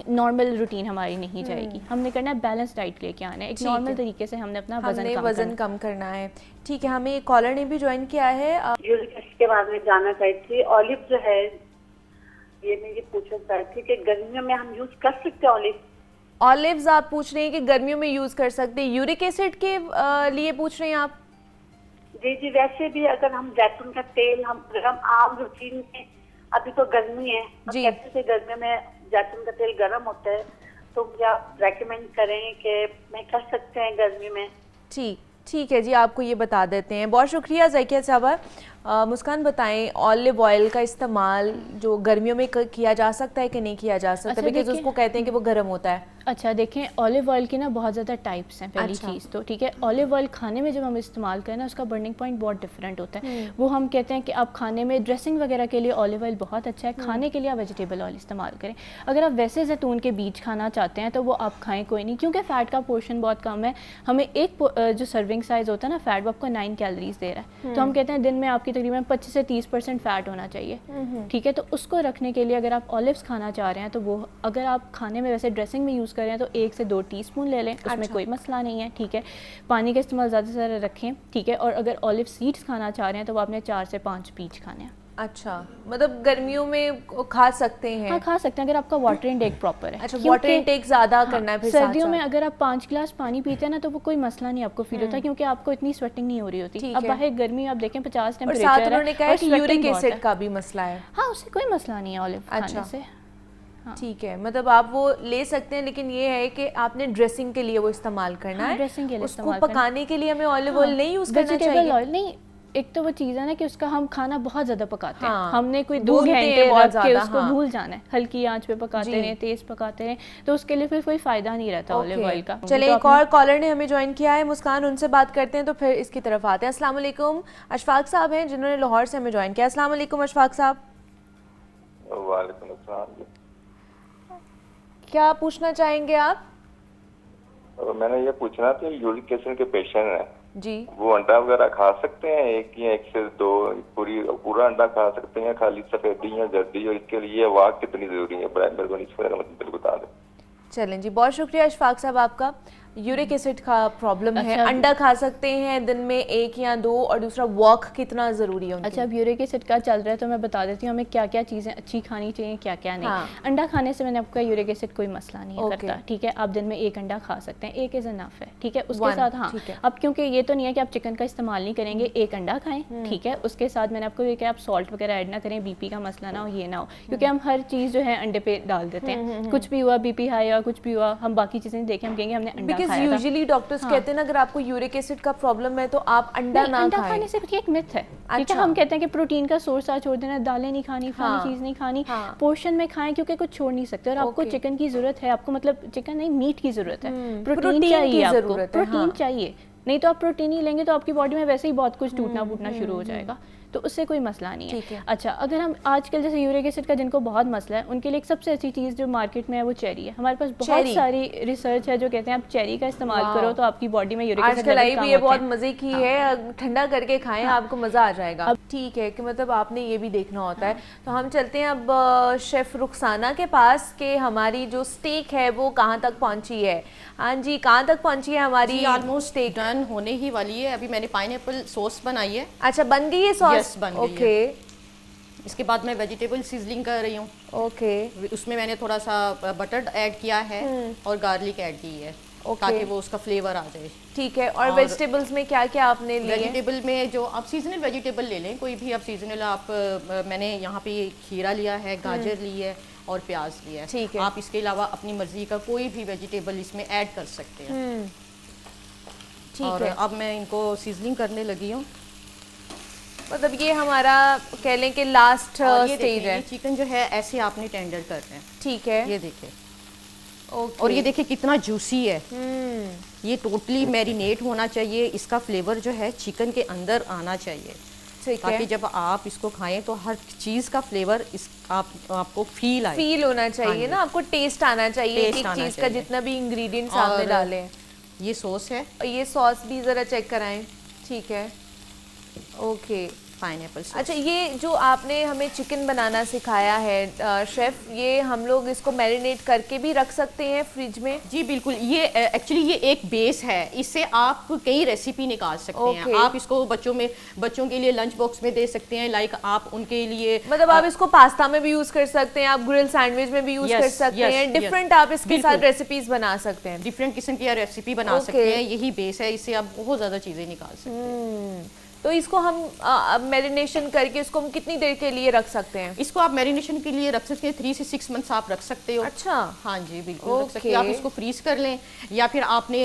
नॉर्मल रूटीन हमारी नहीं जाएगी। हमने करना है बैलेंस डाइट लेके आना है, एक नॉर्मल तरीके से हमने अपना वज़न कम करना है, ठीक है। हमें एक कॉलर ने भी ज्वाइन किया है। यूरिक एसिड के बारे में जानना चाहिए थी। ऑलिव जो है, ये मैं ये पूछना चाहती थी कि गर्मियों में हम यूज कर सकते हैं ऑलिव? ऑलिव्स आप पूछ रहे हैं कि गर्मियों में यूज कर सकते हैं, यूरिक एसिड के लिए पूछ रहे हैं आप? जी जी, वैसे भी अगर हम जैतून का तेल अगर हम आम रूटीन में, अभी तो गर्मी है, कैसे से गर्मी में जैतून का तेल गर्म होता है, तो क्या आप रेकमेंड करें कि मैं कर सकते हैं गर्मी में? ठीक है जी, आपको ये बता देते हैं। बहुत शुक्रिया ज़ाकिया साहबा। मुस्कान बताएं, ऑलिव ऑयल का इस्तेमाल जो गर्मियों में किया जा सकता है कि नहीं किया जा सकता? बिकॉज़ उसको कहते हैं कि वो गर्म होता है। अच्छा, देखें, ऑलिव ऑयल की ना बहुत ज़्यादा टाइप्स हैं। पहली चीज़ तो ठीक है, ऑलिव ऑयल खाने में जब हम इस्तेमाल करें ना, उसका बर्निंग पॉइंट बहुत डिफरेंट होता है। वो हम कहते हैं कि आप खाने में ड्रेसिंग वगैरह के लिए ऑलिव ऑयल बहुत अच्छा है, खाने के लिए आप वेजिटेबल ऑयल इस्तेमाल करें। अगर आप वैसे जैतून के बीज खाना चाहते हैं तो वो आप खाएं, कोई नहीं, क्योंकि फ़ैट का पोर्शन बहुत कम है। हमें एक जो सर्विंग साइज़ होता है ना फ़ैट, वो आपको 9 कैलोरीज दे रहा है, तो हम कहते हैं दिन में आपकी तकरीबन 25 से 30% फ़ैट होना चाहिए, ठीक है। तो उसको रखने के लिए अगर आप ऑलिव्स खाना चाह रहे हैं तो वो, अगर आप खाने में वैसे ड्रेसिंग में यूज़ कर रहे हैं तो 1 से 2 टीस्पून ले लें, उसमें कोई मसला नहीं है, ठीक है। पानी का इस्तेमाल ज़्यादा से ज़्यादा रखें, ठीक है। और अगर ऑलिव सीड्स खाना चाह रहे हैं तो वो आपने 4 से 5 पीस खाने हैं। अच्छा, मतलब गर्मियों में खा सकते हैं? हाँ, खा सकते हैं अगर आपका वाटर इनटेक प्रॉपर है। अच्छा, वाटर इनटेक ज़्यादा करना है। फिर सर्दियों में अगर आप 5 गिलास पानी पीते हैं ना तो वो कोई मसला नहीं आपको फील होता, क्योंकि आपको इतनी स्वेटिंग नहीं हो रही होती। अब बाहर गर्मी आप देखें 50 टेम्परेचर है, उन्होंने कहा कि यूरिक एसिड का भी मसला है। हाँ, उससे कोई मसला नहीं है ऑलिव खाने से। ठीक है, मतलब आप वो ले सकते हैं, लेकिन ये है कि आपने ड्रेसिंग के लिए वो इस्तेमाल करना है। ड्रेसिंग के लिए उसको पकाने के लिए हमें ऑलिव ऑयल नहीं यूज़ करना चाहिए। वेजिटेबल ऑयल नहीं, एक तो वो चीज़ है ना कि उसका हम खाना बहुत ज़्यादा पकाते हैं, हमने कोई 2 घंटे रख के उसको भूल जाना है, हल्की आंच पे पकाते रहें, तेज़ पकाते रहें, तो उसके लिए फिर कोई फ़ायदा नहीं रहता ऑलिव ऑयल का। चलिए, एक और कॉलर ने हमें ज्वाइन किया है, मुस्कान, उनसे बात करते हैं तो फिर इसकी तरफ आते हैं। अस्सलाम वालेकुम, अशफाक साहब हैं जिन्होंने लाहौर से हमें ज्वाइन किया। अस्सलाम वालेकुम अशफाक साहब। वालेकुम अस्सलाम। क्या पूछना चाहेंगे आप? मैंने ये पूछना था, यूरिक एसिड के पेशेंट हैं, जी। वो अंडा वगैरह खा सकते हैं, एक या एक से दो, पूरा अंडा खा सकते हैं, खाली सफेदी या जर्दी, और इसके लिए वाक कितनी जरूरी है? मेरे को इसके मतलब बता दें। चलें जी, बहुत शुक्रिया अशफाक साहब आपका। यूरिक एसिड का प्रॉब्लम है, अच्छा। अंडा खा सकते हैं दिन में 1 या 2, और दूसरा वॉक कितना ज़रूरी है उनके अच्छा, अब यूरिक एसिड का चल रहा है तो मैं बता देती हूँ हमें क्या क्या चीज़ें अच्छी खानी चाहिए, क्या क्या नहीं। हाँ। अंडा खाने से मैंने आपका यूरिक एसिड कोई मसला नहीं ओके। करता, ठीक है। आप दिन में 1 अंडा खा सकते हैं, 1 इज़ इनफ है, ठीक है। उसके One, साथ हाँ, ठीक है। अब क्योंकि ये तो नहीं है कि आप चिकन का इस्तेमाल नहीं करेंगे, 1 अंडा खाएं, ठीक है। उसके साथ मैंने आपको ये कि आप सॉल्ट वगैरह ऐड ना करें, बीपी का मसला ना हो, ये ना हो, क्योंकि हम हर चीज़ जो है अंडे पे डाल देते हैं। कुछ भी हुआ, बीपी हाई हुआ, कुछ भी हुआ, हम बाकी चीज़ें देखें, हम कहेंगे हमने अंडा बिकॉज खाया था। यूजुअली डॉक्टर्स कहते हैं ना, अगर आपको यूरिक एसिड का प्रॉब्लम है तो आप अंडा नहीं, ना अंडा खाएं। खाने से एक मिथ है, ठीक अच्छा। है। हम कहते हैं कि प्रोटीन का सोर्स आज छोड़ देना, दालें नहीं खानी, फलानी हाँ। चीज़ नहीं खानी, हाँ। पोर्शन में खाएं, क्योंकि कुछ छोड़ नहीं सकते। और आपको ओके। चिकन की ज़रूरत है, आपको मतलब चिकन नहीं, मीट की ज़रूरत है, प्रोटीन प्रोटीन की चाहिए आपको, ज़रूरत है, प्रोटीन हाँ। चाहिए। नहीं तो आप प्रोटीन ही लेंगे तो आपकी बॉडी में वैसे ही बहुत कुछ टूटना फूटना शुरू हो जाएगा, तो उससे कोई मसला नहीं ठीक है। है। अच्छा, अगर हम आजकल जैसे यूरिक एसिड का जिनको बहुत मसला है, उनके लिए एक सबसे अच्छी चीज़ जो मार्केट में है वो चेरी है। हमारे पास बहुत चेरी? सारी रिसर्च है जो कहते हैं आप चेरी का इस्तेमाल वाह। करो तो आपकी बॉडी में यूरिक एसिड आजकल आई लेवल भी कम ये होते बहुत हैं। मजे की है, ठंडा करके खाएं, आपको मजा आ जाएगा। ठीक है कि मतलब आपने ये भी देखना होता है। तो हम चलते हैं अब शेफ रुखसाना के पास कि हमारी जो स्टेक है वो कहाँ तक पहुंची है। हाँ जी, कहाँ तक पहुंची है हमारी ऑलमोस्ट स्टेक डन होने ही वाली है। अभी मैंने पाइनएप्पल सॉस बनाई है। अच्छा, बन गई है सॉस? Yes, बन गई है। ओके इसके बाद मैं वेजिटेबल सीजलिंग कर रही हूँ। ओके उसमें मैंने थोड़ा सा बटर ऐड किया है और गार्लिक ऐड की है, ओके। ताकि वो उसका फ्लेवर आ जाए। ठीक है। और और वेजिटेबल्स में क्या क्या आपने लिए? वेजिटेबल में जो आप सीजनल वेजिटेबल ले लें, कोई भी आप सीजनल, आप मैंने यहाँ पे खीरा लिया है, गाजर ली है और प्याज लिया है। ठीक है। आप इसके अलावा अपनी मर्जी का कोई भी वेजिटेबल इसमें ऐड कर सकते हैं। ठीक और है। अब मैं इनको सीजनिंग करने लगी हूँ। मतलब ये हमारा कह लें कि लास्ट और ये स्टेज देखिए, है। ये चिकन जो है ऐसे आपने टेंडर करना है। ठीक है। ये देखिए, ओके। और ये देखिए कितना जूसी है। ये टोटली मैरिनेट होना चाहिए, इसका फ्लेवर जो है चिकन के अंदर आना चाहिए, ठीक ताकि है। जब आप इसको खाएं तो हर चीज़ का फ्लेवर आपको फील आए। फील होना चाहिए हाँ ना, आपको टेस्ट आना चाहिए टेस्ट एक आना चीज का, चाहिए। जितना भी इंग्रेडिएंट्स और आपने डाले हैं। ये सॉस है, और ये सॉस भी जरा चेक कराएं। ठीक है। ओके। Pineapple sauce. अच्छा, ये जो आपने हमें चिकन बनाना सिखाया है शेफ, ये हम लोग इसको मैरिनेट करके भी रख सकते हैं फ्रिज में? जी बिल्कुल, ये एक्चुअली ये एक बेस है, इससे आप कई रेसिपी निकाल सकते ओके। हैं। आप इसको बच्चों के लिए लंच बॉक्स में दे सकते हैं, लाइक आप उनके लिए मतलब आप इसको पास्ता में भी यूज कर सकते हैं, आप ग्रिल सैंडविच में भी यूज Yes, कर सकते yes, हैं, yes. डिफरेंट आप इसके बिल्कुल। साथ रेसिपीज बना सकते हैं। डिफरेंट किस्म की रेसिपी बना ओके। सकते हैं। यही बेस है, इससे आप बहुत ज़्यादा चीज़ें निकाल सकते हैं। तो इसको हम मैरिनेशन करके इसको हम कितनी देर के लिए रख सकते हैं? इसको आप मैरिनेशन के लिए रख सकते हैं, 3 से 6 मंथ्स आप रख सकते हो। अच्छा। हाँ जी बिल्कुल रख सकते हैं। ओके। आप इसको फ्रीज कर लें, या फिर आपने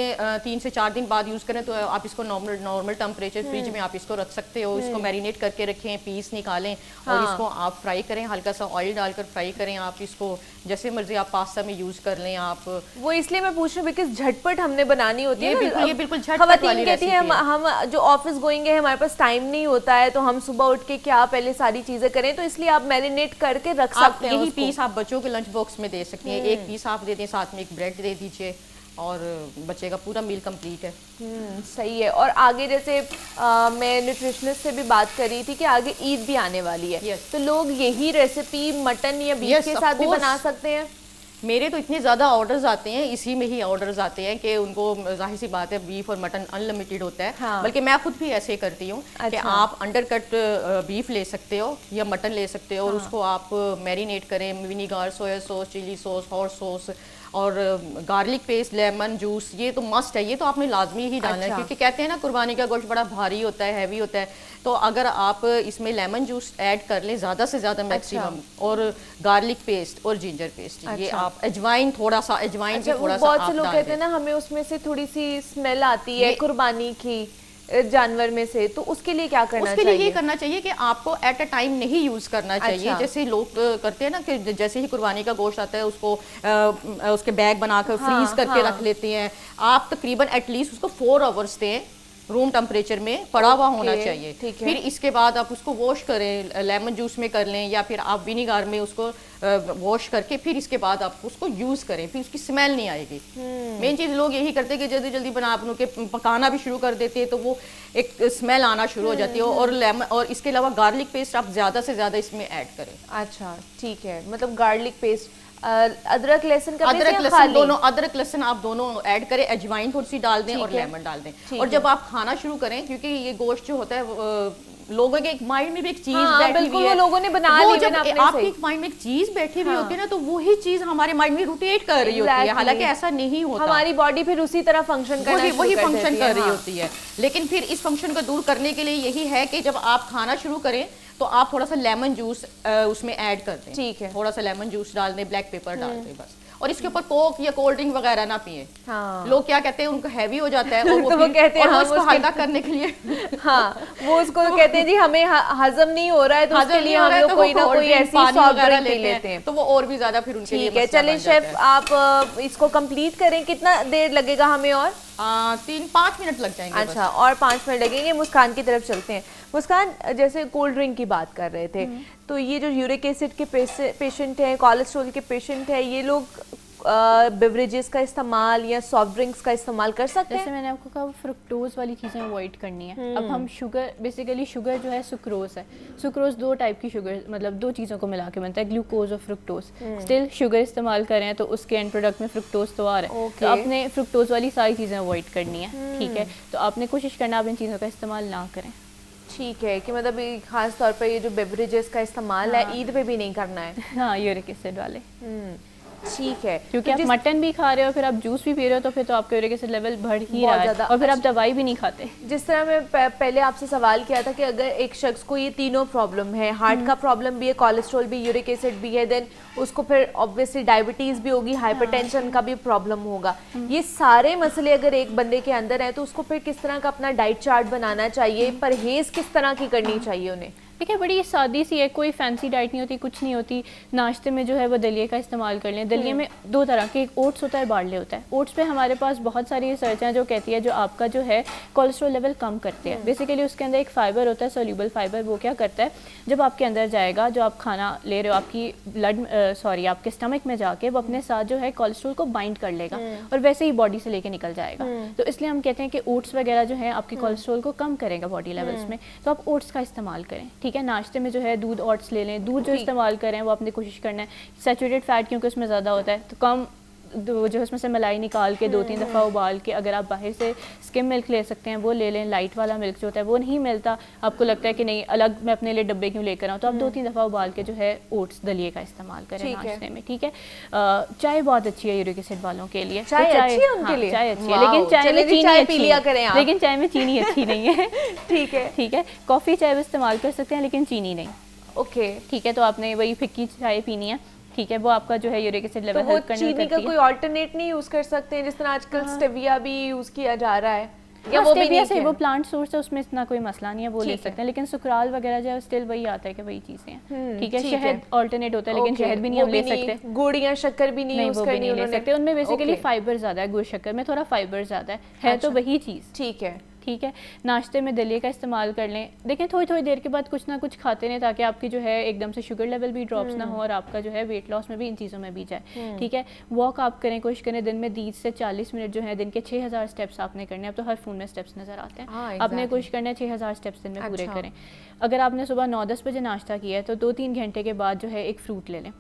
3 से 4 दिन बाद यूज़ करें तो आप इसको नॉर्मल टेम्परेचर फ्रिज में आप इसको रख सकते हो। इसको मैरिनेट करके रखें, पीस निकालें और हाँ। इसको आप फ्राई करें, हल्का सा ऑयल डालकर फ्राई करें। आप इसको जैसे मर्जी आप पास्ता में यूज़ कर लें। आप वो इसलिए मैं पूछ रही हूँ बिकॉज झटपट हमने बनानी होती है ना। ये बिल्कुल झटपट खवातीन वाली कहती है रेसिपी है। हम जो ऑफिस गोइंग है, हमारे पास टाइम नहीं होता है, तो हम सुबह उठ के क्या पहले सारी चीजें करें, तो इसलिए आप मैरिनेट करके रख आप सकते हैं यही उसको। पीस आप बच्चों के लंच बॉक्स में दे सकते हैं। एक पीस आप दे दें, साथ में एक ब्रेड दे दीजिए और बच्चे का पूरा मील कंप्लीट है। सही है। और आगे जैसे मैं न्यूट्रिशनिस्ट से भी बात कर रही थी कि आगे ईद भी आने वाली है। Yes. तो लोग यही रेसिपी मटन या बीफ Yes, के of साथ भी course. बना सकते हैं? मेरे तो इतने ज़्यादा ऑर्डर्स आते हैं, इसी में ही ऑर्डर्स आते हैं कि उनको जाहिर सी बात है बीफ और मटन अनलिमिटेड होता है। हाँ। बल्कि मैं खुद भी ऐसे करती हूँ कि अच्छा। आप अंडरकट बीफ ले सकते हो या मटन ले सकते हो और उसको आप मैरिनेट करें, vinegar, soya sauce, chilli sauce, hot sauce और गार्लिक पेस्ट, लेमन जूस। ये तो मस्ट है, ये तो आपने लाजमी ही डालना है। अच्छा। क्योंकि कहते हैं ना कुर्बानी का गोश्त बड़ा भारी होता है, हैवी होता है। तो अगर आप इसमें लेमन जूस ऐड कर लें ज़्यादा से ज़्यादा मैक्सिमम, और गार्लिक पेस्ट और जिंजर पेस्ट, ये अच्छा। आप अजवाइन थोड़ा सा, अजवाइन अच्छा, भी थोड़ा सा बहुत आप से लोग डाल कहते हैं दें। ना हमें उसमें से थोड़ी सी स्मेल आती है ये- कुर्बानी की जानवर में से, तो उसके लिए क्या करना उसके लिए चाहिए? ये करना चाहिए कि आपको एट अ टाइम नहीं यूज करना चाहिए। अच्छा। जैसे लोग करते हैं ना कि जैसे ही कुर्बानी का गोश्त आता है उसको उसके बैग बनाकर हाँ, फ्रीज करके हाँ। रख लेते हैं। आप तकरीबन एटलीस्ट उसको 4 आवर्स दें रूम टेम्परेचर में पड़ा हुआ होना चाहिए। ठीक है। फिर इसके बाद आप उसको वॉश करें, लेमन जूस में कर लें या फिर आप विनीगर में उसको वॉश करके फिर इसके बाद आप उसको यूज़ करें, फिर उसकी स्मेल नहीं आएगी। मेन चीज़ लोग यही करते हैं कि जल्दी जल्दी बना अपनों के पकाना भी शुरू कर देते हैं तो वो एक स्मेल आना शुरू हो जाती है। और लेमन और इसके अलावा गार्लिक पेस्ट आप ज़्यादा से ज़्यादा इसमें ऐड करें। अच्छा ठीक है, मतलब गार्लिक पेस्ट, अदरक लहसुन का अदरक पेस्ट या लहसुन खाली? दोनों, अदरक लहसुन आप दोनों ऐड करें, अजवाइन थोड़ी सी डाल दें और लेमन डाल दें। और जब आप खाना शुरू करें, क्योंकि ये गोश्त जो होता है लोगों के एक माइंड में भी एक चीज हाँ, बैठी बिल्कुल, हुई है, वो लोगों ने बना वो ली जब है ना अपने आपके से। एक माइंड में एक चीज बैठी हुई होती है ना, तो वही चीज हमारे माइंड में रोटेट कर रही होती है, Exactly. हालांकि ऐसा नहीं होता। हमारी बॉडी फिर उसी तरह फंक्शन करना वही शुरू वही कर फंक्शन देती कर है, रही हाँ। होती है। लेकिन फिर इस फंक्शन को दूर करने के लिए यही है कि जब आप खाना शुरू करें तो आप थोड़ा सा लेमन जूस उसमें ऐड कर दें। ठीक है। थोड़ा सा लेमन जूस डाल दें, ब्लैक पेपर डाल दें बस। और इसके ऊपर कोक या कोल्ड ड्रिंक वगैरह ना पिए। हाँ। लोग क्या कहते हैं, उनको हैवी हो जाता है और वो तो वो कहते हैं और वो हम इसको उसके- हल्का करने के लिए हाँ, वो उसको कहते हैं जी हमें हजम नहीं हो रहा है तो उसके हजम लिए नहीं हो हम रहा है लोग तो कोई वो ना cold कोई drink, ऐसी पानी सॉफ्ट वगैरह ड्रिंक पी लेते हैं। तो वो और भी ज्यादा फिर उनके लिए ठीक है, मसला चलिए बन जाता शेफ है। आप इसको कंप्लीट करें, कितना देर लगेगा हमें? और 3-5 मिनट लग जाएंगे बस। अच्छा, और 5 मिनट लगेंगे। मुस्कान की तरफ चलते हैं। मुस्कान, जैसे कोल्ड ड्रिंक की बात कर रहे थे, तो ये जो यूरिक एसिड के पेशेंट हैं, कोलेस्ट्रॉल के पेशेंट हैं, ये लोग बेवरेजेस का इस्तेमाल या सॉफ्ट ड्रिंक्स का इस्तेमाल कर सकते जैसे हैं? मैंने आपको कहा फ्रुक्टोज वाली चीज़ें अवॉइड करनी है। अब हम शुगर, बेसिकली शुगर जो है सुक्रोज है। सुक्रोज 2 टाइप की शुगर, मतलब 2 चीज़ों को मिला के बनता है, ग्लूकोज और फ्रुक्टोज। स्टिल शुगर इस्तेमाल कर रहे हैं तो उसके एंड प्रोडक्ट में फ्रुक्टोज तो आ रहा है। तो आपने फ्रुक्टोज वाली सारी चीज़ें अवॉइड करनी है, ठीक है? तो आपने कोशिश करना आप इन चीज़ों का इस्तेमाल ना करें। ठीक है, कि मतलब ये खास तौर पर ये जो बेवरेजेस का इस्तेमाल है ईद पे भी नहीं करना है। हाँ, यूरिक एसिड वाले, ठीक है, क्योंकि तो आप जिस- मटन भी खा रहे हो फिर आप जूस भी पी रहे हो तो फिर तो आपका यूरिक एसिड लेवल बढ़ ही बहुत रहा है ज़्यादा। और फिर आप दवाई भी नहीं खाते। जिस तरह मैं पहले आपसे सवाल किया था कि अगर एक शख्स को ये तीनों प्रॉब्लम है, हार्ट का प्रॉब्लम भी है, कोलेस्ट्रॉल भी, यूरिक एसिड भी है, देन उसको फिर ऑब्वियसली डायबिटीज़ भी होगी, हाइपरटेंशन का भी प्रॉब्लम होगा, ये सारे मसले अगर एक बंदे के अंदर हैं तो उसको फिर किस तरह का अपना डाइट चार्ट बनाना चाहिए, परहेज़ किस तरह की करनी चाहिए उन्हें? देखिए, बड़ी सादी सी है, कोई फैंसी डाइट नहीं होती, कुछ नहीं होती। नाश्ते में जो है वो दलिए का इस्तेमाल कर लें। दलिए में 2 तरह के, एक ओट्स होता है, बार्ले होता है। ओट्स पे हमारे पास बहुत सारी रिसर्च हैं जो कहती है जो आपका जो है कोलेस्ट्रॉल लेवल कम करते हैं। बेसिकली उसके अंदर एक फाइबर होता है, सोल्यूबल फाइबर। वो क्या करता है, जब आपके अंदर जाएगा, जो आप खाना ले रहे हो, आपकी आपके स्टमक में जाके वो अपने साथ जो है कोलेस्ट्रॉल को बाइंड कर लेगा और वैसे ही बॉडी से लेके निकल जाएगा। तो इसलिए हम कहते हैं कि ओट्स वगैरह जो है आपके कोलेस्ट्रॉल को कम करेगा बॉडी लेवल्स में, तो आप ओट्स का इस्तेमाल करें, ठीक है? नाश्ते में जो है दूध ओट्स ले लें। दूध जो इस्तेमाल करें वो आपने कोशिश करना है, सैचुरेटेड फैट क्योंकि उसमें ज़्यादा होता है तो कम जो है उसमें से मलाई निकाल के 2-3 दफ़ा उबाल के, अगर आप बाहर से स्किम मिल्क ले सकते हैं वो ले लें। लाइट वाला मिल्क जो होता है वो नहीं मिलता, आपको लगता है कि नहीं अलग मैं अपने लिए डब्बे क्यों लेकर आऊँ, तो आप 2-3 दफ़ा उबाल के जो है ओट्स दलिए का इस्तेमाल करें नाश्ते में, ठीक है? चाय बहुत अच्छी है यूरिक एसिड वालों के लिए। चाय अच्छी है उनके लिए? चाय अच्छी है, वाओ, लेकिन चाय में चलिए जी, चीनी चाय पी अच्छी लिया है, करें आप। लेकिन चाय में चीनी अच्छी नहीं है। ठीक है, ठीक है, कॉफ़ी चाय भी इस्तेमाल कर सकते हैं लेकिन चीनी नहीं, ओके। ठीक है? तो आपने वही फिक्की चाय पीनी है, ठीक है? वो आपका जो है यूरिक एसिड तो लेवल वो हेल्प करने में चीनी का करती कोई है। ऑल्टरनेट नहीं यूज कर सकते हैं, जिस तरह आजकल स्टेविया भी यूज किया जा रहा है, या हाँ, वो भी स्टेविया नहीं से किया? वो प्लांट सोर्स है, उसमें इतना कोई मसला नहीं है, वो ले ठीक है। सकते हैं। लेकिन सुकराल वगैरह जो है स्टिल वही आता है कि वही चीज़ें हैं, ठीक है? ठीक है। शहद ऑल्टरनेट होता है लेकिन ओके, शहद भी नहीं वो हम ले नहीं, सकते। गुड़ या शक्कर भी नहीं नहीं, यूज वो भी करनी नहीं ले उन्होंने। सकते। उनमें बेसिकली ओके। फाइबर ज़्यादा है, गुड़ शक्कर में थोड़ा फाइबर ज़्यादा है तो वही चीज़, ठीक है, ठीक है? नाश्ते में दलिए का इस्तेमाल कर लें। देखें थोड़ी थोड़ी देर के बाद कुछ ना कुछ खाते रहें ताकि आपकी जो है एकदम से शुगर लेवल भी ड्रॉप्स ना हो और आपका जो है वेट लॉस में भी इन चीज़ों में भी जाए, ठीक है? वॉक आप करें, कोशिश करें दिन में 30 से 40 मिनट जो है, दिन के 6000 स्टेप्स आपने करने हैं। अब तो हर फ़ोन में स्टेप्स नज़र आते हैं, हाँ, आपने exactly। कोशिश करना है 6000 स्टेप्स दिन में पूरे अच्छा। करें। अगर आपने सुबह 9-10 बजे नाश्ता किया है तो 2-3 घंटे के बाद जो है एक फ्रूट ले लें।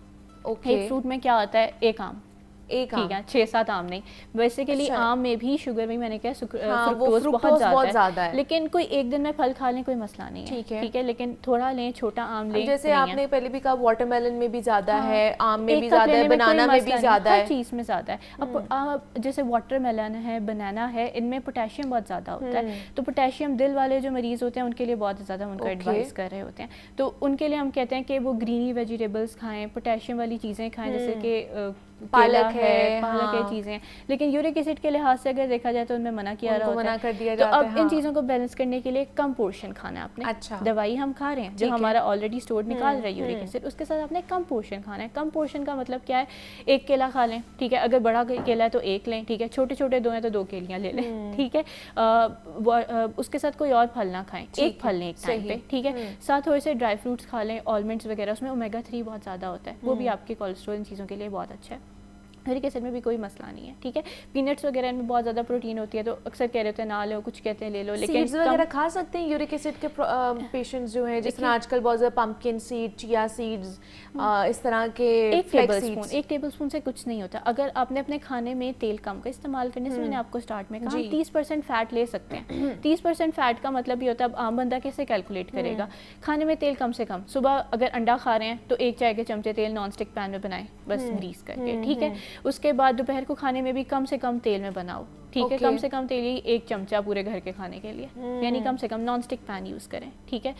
ओके, एक फ्रूट में क्या आता है, एक आम, एक ठीक है? 6-7 आम नहीं, बेसिकली अच्छा। आम में भी शुगर भी मैंने कहा हाँ, वो फ्रुक्टोज fructose बहुत बहुत ज़्यादा ज़्यादा है, है। लेकिन कोई एक दिन में फल खा लें कोई मसला नहीं है, ठीक है। ठीक है? लेकिन थोड़ा लें, छोटा आम लें, जैसे नहीं है। आपने पहले भी कहा वाटरमेलन में भी ज्यादा हाँ, है, आम में एक भी कप ज्यादा है, लेने में कोई बनाना में मसला भी नहीं, ज्यादा हर है। चीज़ में ज़्यादा है। अब आप जैसे वाटरमेलन है, बनाना है, इनमें पोटेशियम बहुत ज़्यादा होता है, तो पोटेशियम दिल वाले जो मरीज़ होते हैं उनके लिए बहुत ज़्यादा उनको ओके। एडवाइस कर रहे होते हैं, तो उनके लिए हम कहते हैं कि वो ग्रीनी वेजिटेबल्स खाएं, पोटेशियम वाली चीज़ें खाएं, जैसे कि पालक केला है, पालक है, हाँ। चीज़ें हैं। लेकिन यूरिक एसिड के लिहाज से अगर देखा जाए तो उनमें मना किया रहा उनको होता मना कर दिया है। तो जाता अब है, इन हाँ। चीज़ों को बैलेंस करने के लिए कम पोर्शन खाना है आपने। अच्छा। दवाई हम खा रहे हैं जो ठीक है। हमारा ऑलरेडी स्टोर निकाल रहा है यूरिक एसिड, उसके साथ आपने कम पोर्शन खाना है। कम पोर्शन का मतलब क्या है, एक केला खा लें, ठीक है, अगर बड़ा केला है तो एक लें, ठीक है, छोटे छोटे दो हैं तो 2 केलियाँ ले लें, ठीक है। उसके साथ कोई और फल ना खाएं, एक फल लें एक टाइम पे, ठीक है। साथ थोड़े से ड्राई फ्रूट्स खा लें, ऑलमंड्स वगैरह, उसमें ओमेगा 3 बहुत ज़्यादा होता है, वो भी आपके कोलेस्ट्रॉल इन चीज़ों के लिए बहुत अच्छा है। यूरिक एसिड में भी कोई मसला नहीं है, ठीक है। पीनट्स वगैरह में बहुत ज़्यादा प्रोटीन होती है, तो अक्सर कह रहे होते हैं ना लो, कुछ कहते हैं ले लो, लेकिन सीड्स वगैरह खा सकते हैं यूरिक एसिड के पेशेंट्स जो हैं, जिस तरह आजकल बहुत ज़्यादा पंपकिन सीड, चिया सीड्स, इस तरह के एक फ्लैक्स सीड्स। टेबलस्पून से कुछ नहीं होता। अगर आपने अपने खाने में तेल कम का इस्तेमाल करने से, मैंने आपको स्टार्ट में कहा, 30% फैट ले सकते हैं। 30% फैट का मतलब ये होता है, अब आम बंदा कैसे कैलकुलेट करेगा, खाने में तेल कम से कम, सुबह अगर अंडा खा रहे हैं तो 1 चाय के चमचे तेल नॉन स्टिक पैन में बनाएं, बस ग्रीस करके, ठीक है। उसके बाद दोपहर को खाने में भी कम से कम तेल में बनाओ, ठीक है। कम से कम तेल ही 1 चमचा पूरे घर के खाने के लिए, यानी कम से कम नॉन स्टिक पैन यूज़ करें, ठीक है।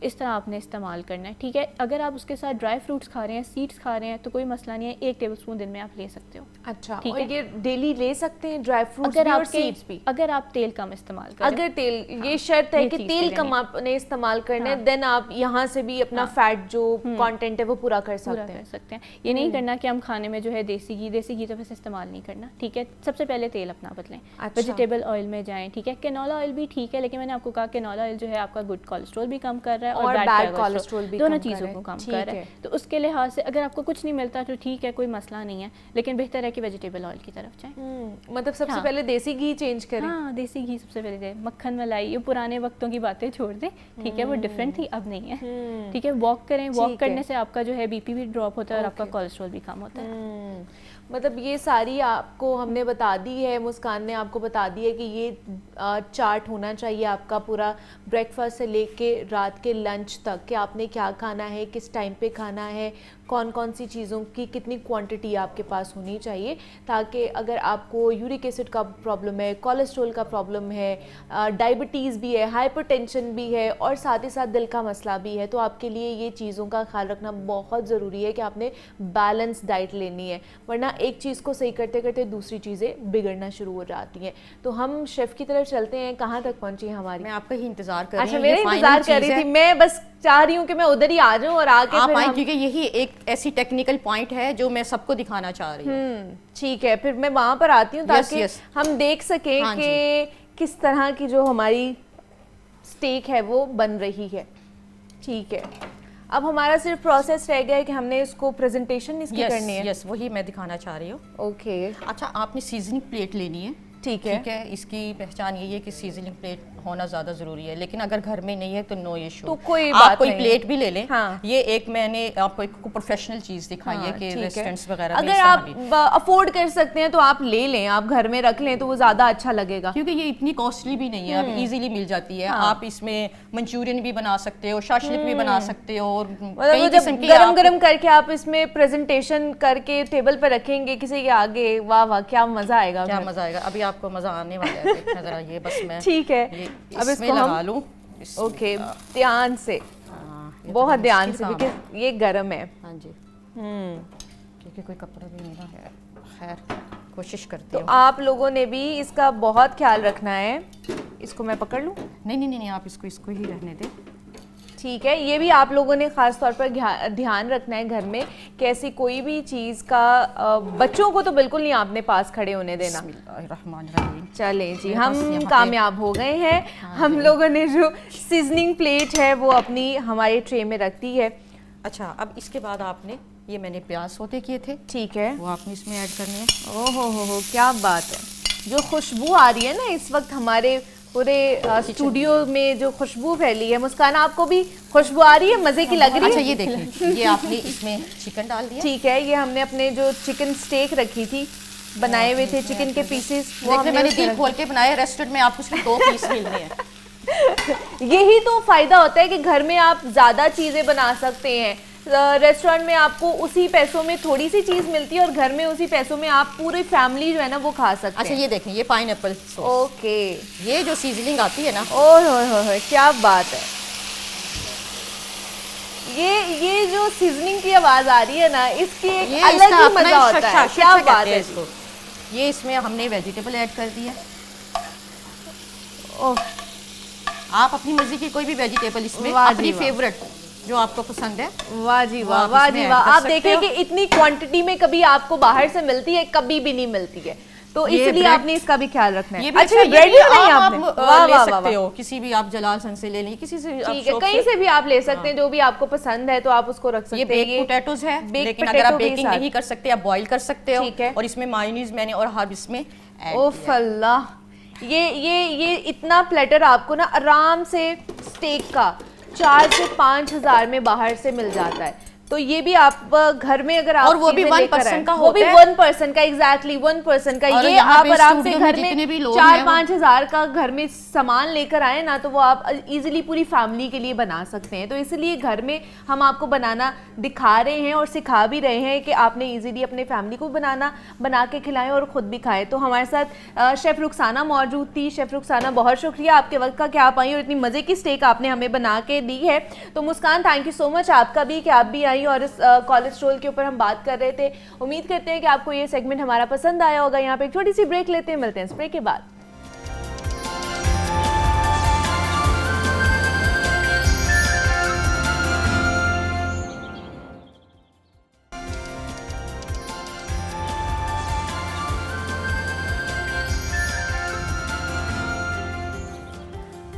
इस तरह आपने इस्तेमाल करना है, ठीक है। अगर आप उसके साथ ड्राई फ्रूट्स खा रहे हैं, सीड्स खा रहे हैं, तो कोई मसला नहीं है, 1 टेबलस्पून दिन में आप ले सकते हो। अच्छा, ठीक और है। ये डेली ले सकते हैं ड्राई फ्रूट्स अगर भी और आप सीड्स भी? अगर आप तेल कम इस्तेमाल करें, अगर तेल, ये शर्त है ये कि चीज़ तेल के कम लिए आपने इस्तेमाल करना है, देन आप यहाँ से भी अपना फैट जो कंटेंट है वो पूरा कर पूरा सकते कर हैं। सकते हैं। ये नहीं करना कि हम खाने में जो है देसी घी तो वैसे इस्तेमाल नहीं करना, ठीक है। सबसे पहले तेल अपना बदलें, अच्छा। वेजिटेबल ऑयल में जाएं, ठीक है। कैनोला ऑयल भी ठीक है, लेकिन मैंने आपको कहा कैनोला ऑयल जो है आपका गुड कोलेस्ट्रॉल भी कम कर रहा है और बैड कोलेस्ट्रॉल भी दोनों चीज़ों को कम कर रहा है। तो उसके लिहाज से अगर आपको कुछ नहीं मिलता तो ठीक है, कोई मसला नहीं है, लेकिन बेहतर है कि वेजिटेबल ऑयल की तरफ जाएं। मतलब सबसे पहले देसी घी चेंज करें। हाँ, देसी घी सबसे पहले जाए, मक्खन मलाई, ये पुराने वक्तों की बातें छोड़ दें, ठीक है, वो डिफरेंट थी, अब नहीं है, ठीक है। वॉक करें, वॉक करने से आपका जो है बीपी भी ड्रॉप होता है और आपका कोलेस्ट्रॉल भी कम होता है। मतलब ये सारी आपको हमने बता दी है, मुस्कान ने आपको बता दी है कि ये चार्ट होना चाहिए आपका पूरा ब्रेकफास्ट से लेके रात के लंच तक, कि आपने क्या खाना है, किस टाइम पे खाना है, कौन कौन सी चीज़ों की कितनी क्वांटिटी आपके पास होनी चाहिए, ताकि अगर आपको यूरिक एसिड का प्रॉब्लम है, कोलेस्ट्रॉल का प्रॉब्लम है, डायबिटीज़ भी है, हाइपरटेंशन भी है और साथ ही साथ दिल का मसला भी है, तो आपके लिए ये चीज़ों का ख्याल रखना बहुत ज़रूरी है कि आपने बैलेंस डाइट लेनी है, वरना एक चीज़ को सही करते करते दूसरी चीज़ें बिगड़ना शुरू हो जाती हैं। तो हम शेफ़ की तरफ चलते हैं, कहाँ तक पहुँची है हमारी? मैं आपका ही इंतजार कर रही अच्छा, हूँ। मेरा इंतजार कर रही थी, मैं बस चाह रही हूँ कि मैं उधर ही आ जाऊँ और आके आप फिर आए, हम... क्योंकि यही एक ऐसी टेक्निकल पॉइंट है जो मैं सबको दिखाना चाह रही हूँ। ठीक है, फिर मैं वहाँ पर आती हूँ ताकि yes. हम देख सकें हाँ कि किस तरह की जो हमारी स्टेक है वो बन रही है। ठीक है, अब हमारा सिर्फ प्रोसेस रह गया है कि हमने इसको प्रेजेंटेशन इसकी करनी है। यस, वही मैं दिखाना चाह रही हूँ। ओके, अच्छा, आपने सीजनिंग प्लेट लेनी है, ठीक है। ठीक है। इसकी पहचान यही है कि सीजनिंग प्लेट होना ज़्यादा ज़रूरी है, लेकिन अगर घर में नहीं है तो नो इशू, तो कोई आप बात कोई नहीं। प्लेट भी ले लें। हाँ। ये एक मैंने आपको एक प्रोफेशनल चीज़ दिखाई है कि ठीक है। रेस्टोरेंट्स वगैरह में अगर इस तरह भी। आप अफोर्ड कर सकते हैं तो आप ले लें, आप घर में रख लें तो वो ज़्यादा अच्छा लगेगा। क्योंकि ये इतनी कॉस्टली भी नहीं है, अब इजीली मिल जाती है। आप इसमें मंचूरियन भी बना सकते हो, शाशलिक भी बना सकते हो, और मतलब कई वो किस्म जब की गरम आप- गरम करके आप इसमें प्रेजेंटेशन करके टेबल पर रखेंगे किसी के आगे, वाह वाह क्या मजा आएगा। क्या फिर। मजा आएगा, अभी आपको मजा आने वाला है। देखना जरा, ये बस मैं ठीक है, ये अब इसमें इसको लगा हम लूं। ओके, ध्यान से, ये बहुत तो ध्यान मुश्किल से, काम है। क्योंकि ये गर्म है। हाँ जी, क्योंकि कोई कपड़ा भी नहीं ना है। खैर, कोशिश करती तो हूँ। आप लोगों ने भी इसका बहुत ख्याल रखना है। इसको मैं पकड़ लूँ? नहीं, आप इसको ही रहने दें। ठीक है, ये भी आप लोगों ने ख़ास तौर पर ध्यान रखना है घर में कि ऐसी कोई भी चीज़ का बच्चों को तो बिल्कुल नहीं आपने पास खड़े होने देना। बिस्मिल्लाहिर्रहमानिर्रहीम। चले जी, बस हम यहाँ पे- कामयाब हो गए हैं। हम लोगों ने जो सीजनिंग प्लेट है वो अपनी हमारे ट्रे में रख दी है। अच्छा, अब इसके बाद आपने ये मैंने प्याज सोते किए थे, ठीक है, वो आपने इसमें ऐड करने हैं। ओहो हो, क्या बात है। जो खुशबू आ रही है ना इस वक्त हमारे पूरे स्टूडियो में, जो खुशबू फैली है, मुस्कान आपको भी खुशबू आ रही है, मज़े की लग रही है? अच्छा, ये देखिए, ये आपने इसमें चिकन डाल दिया। ठीक है, ये हमने अपने जो चिकन स्टेक रखी थी, बनाए हुए थे चिकन के पीसेस, वो देखिए, हमने मैंने उसमें दिल खोल के बनाए। रेस्टोरेंट में आपको सिर्फ 2 पीस मिलने हैं। यही तो फ़ायदा होता है कि घर में आप ज़्यादा चीज़ें बना सकते हैं। रेस्टोरेंट में आपको उसी पैसों में थोड़ी सी चीज़ मिलती है और घर में उसी पैसों में आप पूरी फैमिली जो है ना वो खा सकते अच्छा, हैं। ये देखें, ये पाइनएप्पल सॉस, ओके, ये जो सीजनिंग आती है ना, ओह हो, क्या बात है। ये जो सीजनिंग की आवाज आ रही है ना, इसकी एक ये अलग इसका ही अपना मजा होता है। क्या बात है इसको। ये इसमें हमने वेजिटेबल ऐड कर दी है। ओह, आप अपनी मर्जी की कोई भी वेजिटेबल इसमें, वाह जी अपनी वाह। फेवरेट जो आपको पसंद है, वाह जी वाह, आप वाह इसमें जी ऐड वाह। कर आप सकते देखिए हो। कि इतनी क्वांटिटी में कभी आपको बाहर से मिलती है, कभी भी नहीं मिलती है, तो ये इसलिए bread- आपने इसका भी ख्याल रखना है। ये भी अच्छा, अच्छा, ये ब्रेड भी बनाई आप आपने? ले वाह वाह सकते वाह। हो, किसी भी आप जलाल सन से ले लीजिए, किसी से आप ठीक है, शॉप कहीं से भी आप ले सकते हैं, जो भी आपको पसंद है तो आप उसको रख सकते ये हैं। बेक पोटैटोज है, baked लेकिन अगर आप potato के बेकिंग साथ। नहीं कर सकते, आप बॉईल कर सकते हो। ठीक है। और इसमें मायोनीज मैंने और हर्ब इसमें ऐड ओफ किया है। अल्लाह, ये इतना प्लेटर आपको ना आराम से स्टेक का 4 से 5 हजार में बाहर से मिल जाता है। तो ये भी आप घर में अगर आप और वो भी चीजें 1 लेकर person आए, का वो भी होता है। 1 पर्सन का, एग्जैक्टली 1 पर्सन का। और ये यहाँ आप पे आराम से स्टूडियो में घर जितने भी में लोग 4-5 हजार का घर में सामान लेकर आए ना, तो वो आप इजीली पूरी फैमिली के लिए बना सकते हैं। तो इसलिए घर में हम आपको बनाना दिखा रहे हैं और सिखा भी रहे हैं कि आपने इजीली अपने फैमिली को बना के खिलाएं और ख़ुद भी खाएं। तो हमारे साथ शेफ़ रुखसाना मौजूद थी। शेफ़ रुखसाना, बहुत शुक्रिया आपके वक्त का कि आप आई और इतनी मज़े की स्टेक आपने हमें बना के दी है। तो मुस्कान, थैंक यू सो मच आपका भी कि आप भी आई और इस कोलेस्ट्रॉल के ऊपर हम बात कर रहे थे। उम्मीद करते हैं कि आपको ये सेगमेंट हमारा पसंद आया होगा। यहाँ पे एक छोटी सी ब्रेक लेते हैं, मिलते हैं इस ब्रेक के बाद।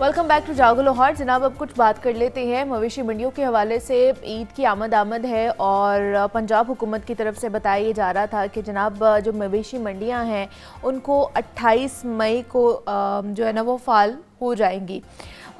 वेलकम बैक टू जागो लाहौर। जनाब, अब कुछ बात कर लेते हैं मवेशी मंडियों के हवाले से। ईद की आमद है और पंजाब हुकूमत की तरफ से बताया जा रहा था कि जनाब जो मवेशी मंडियां हैं उनको 28 मई को जो है ना वो फ़ाल हो जाएंगी।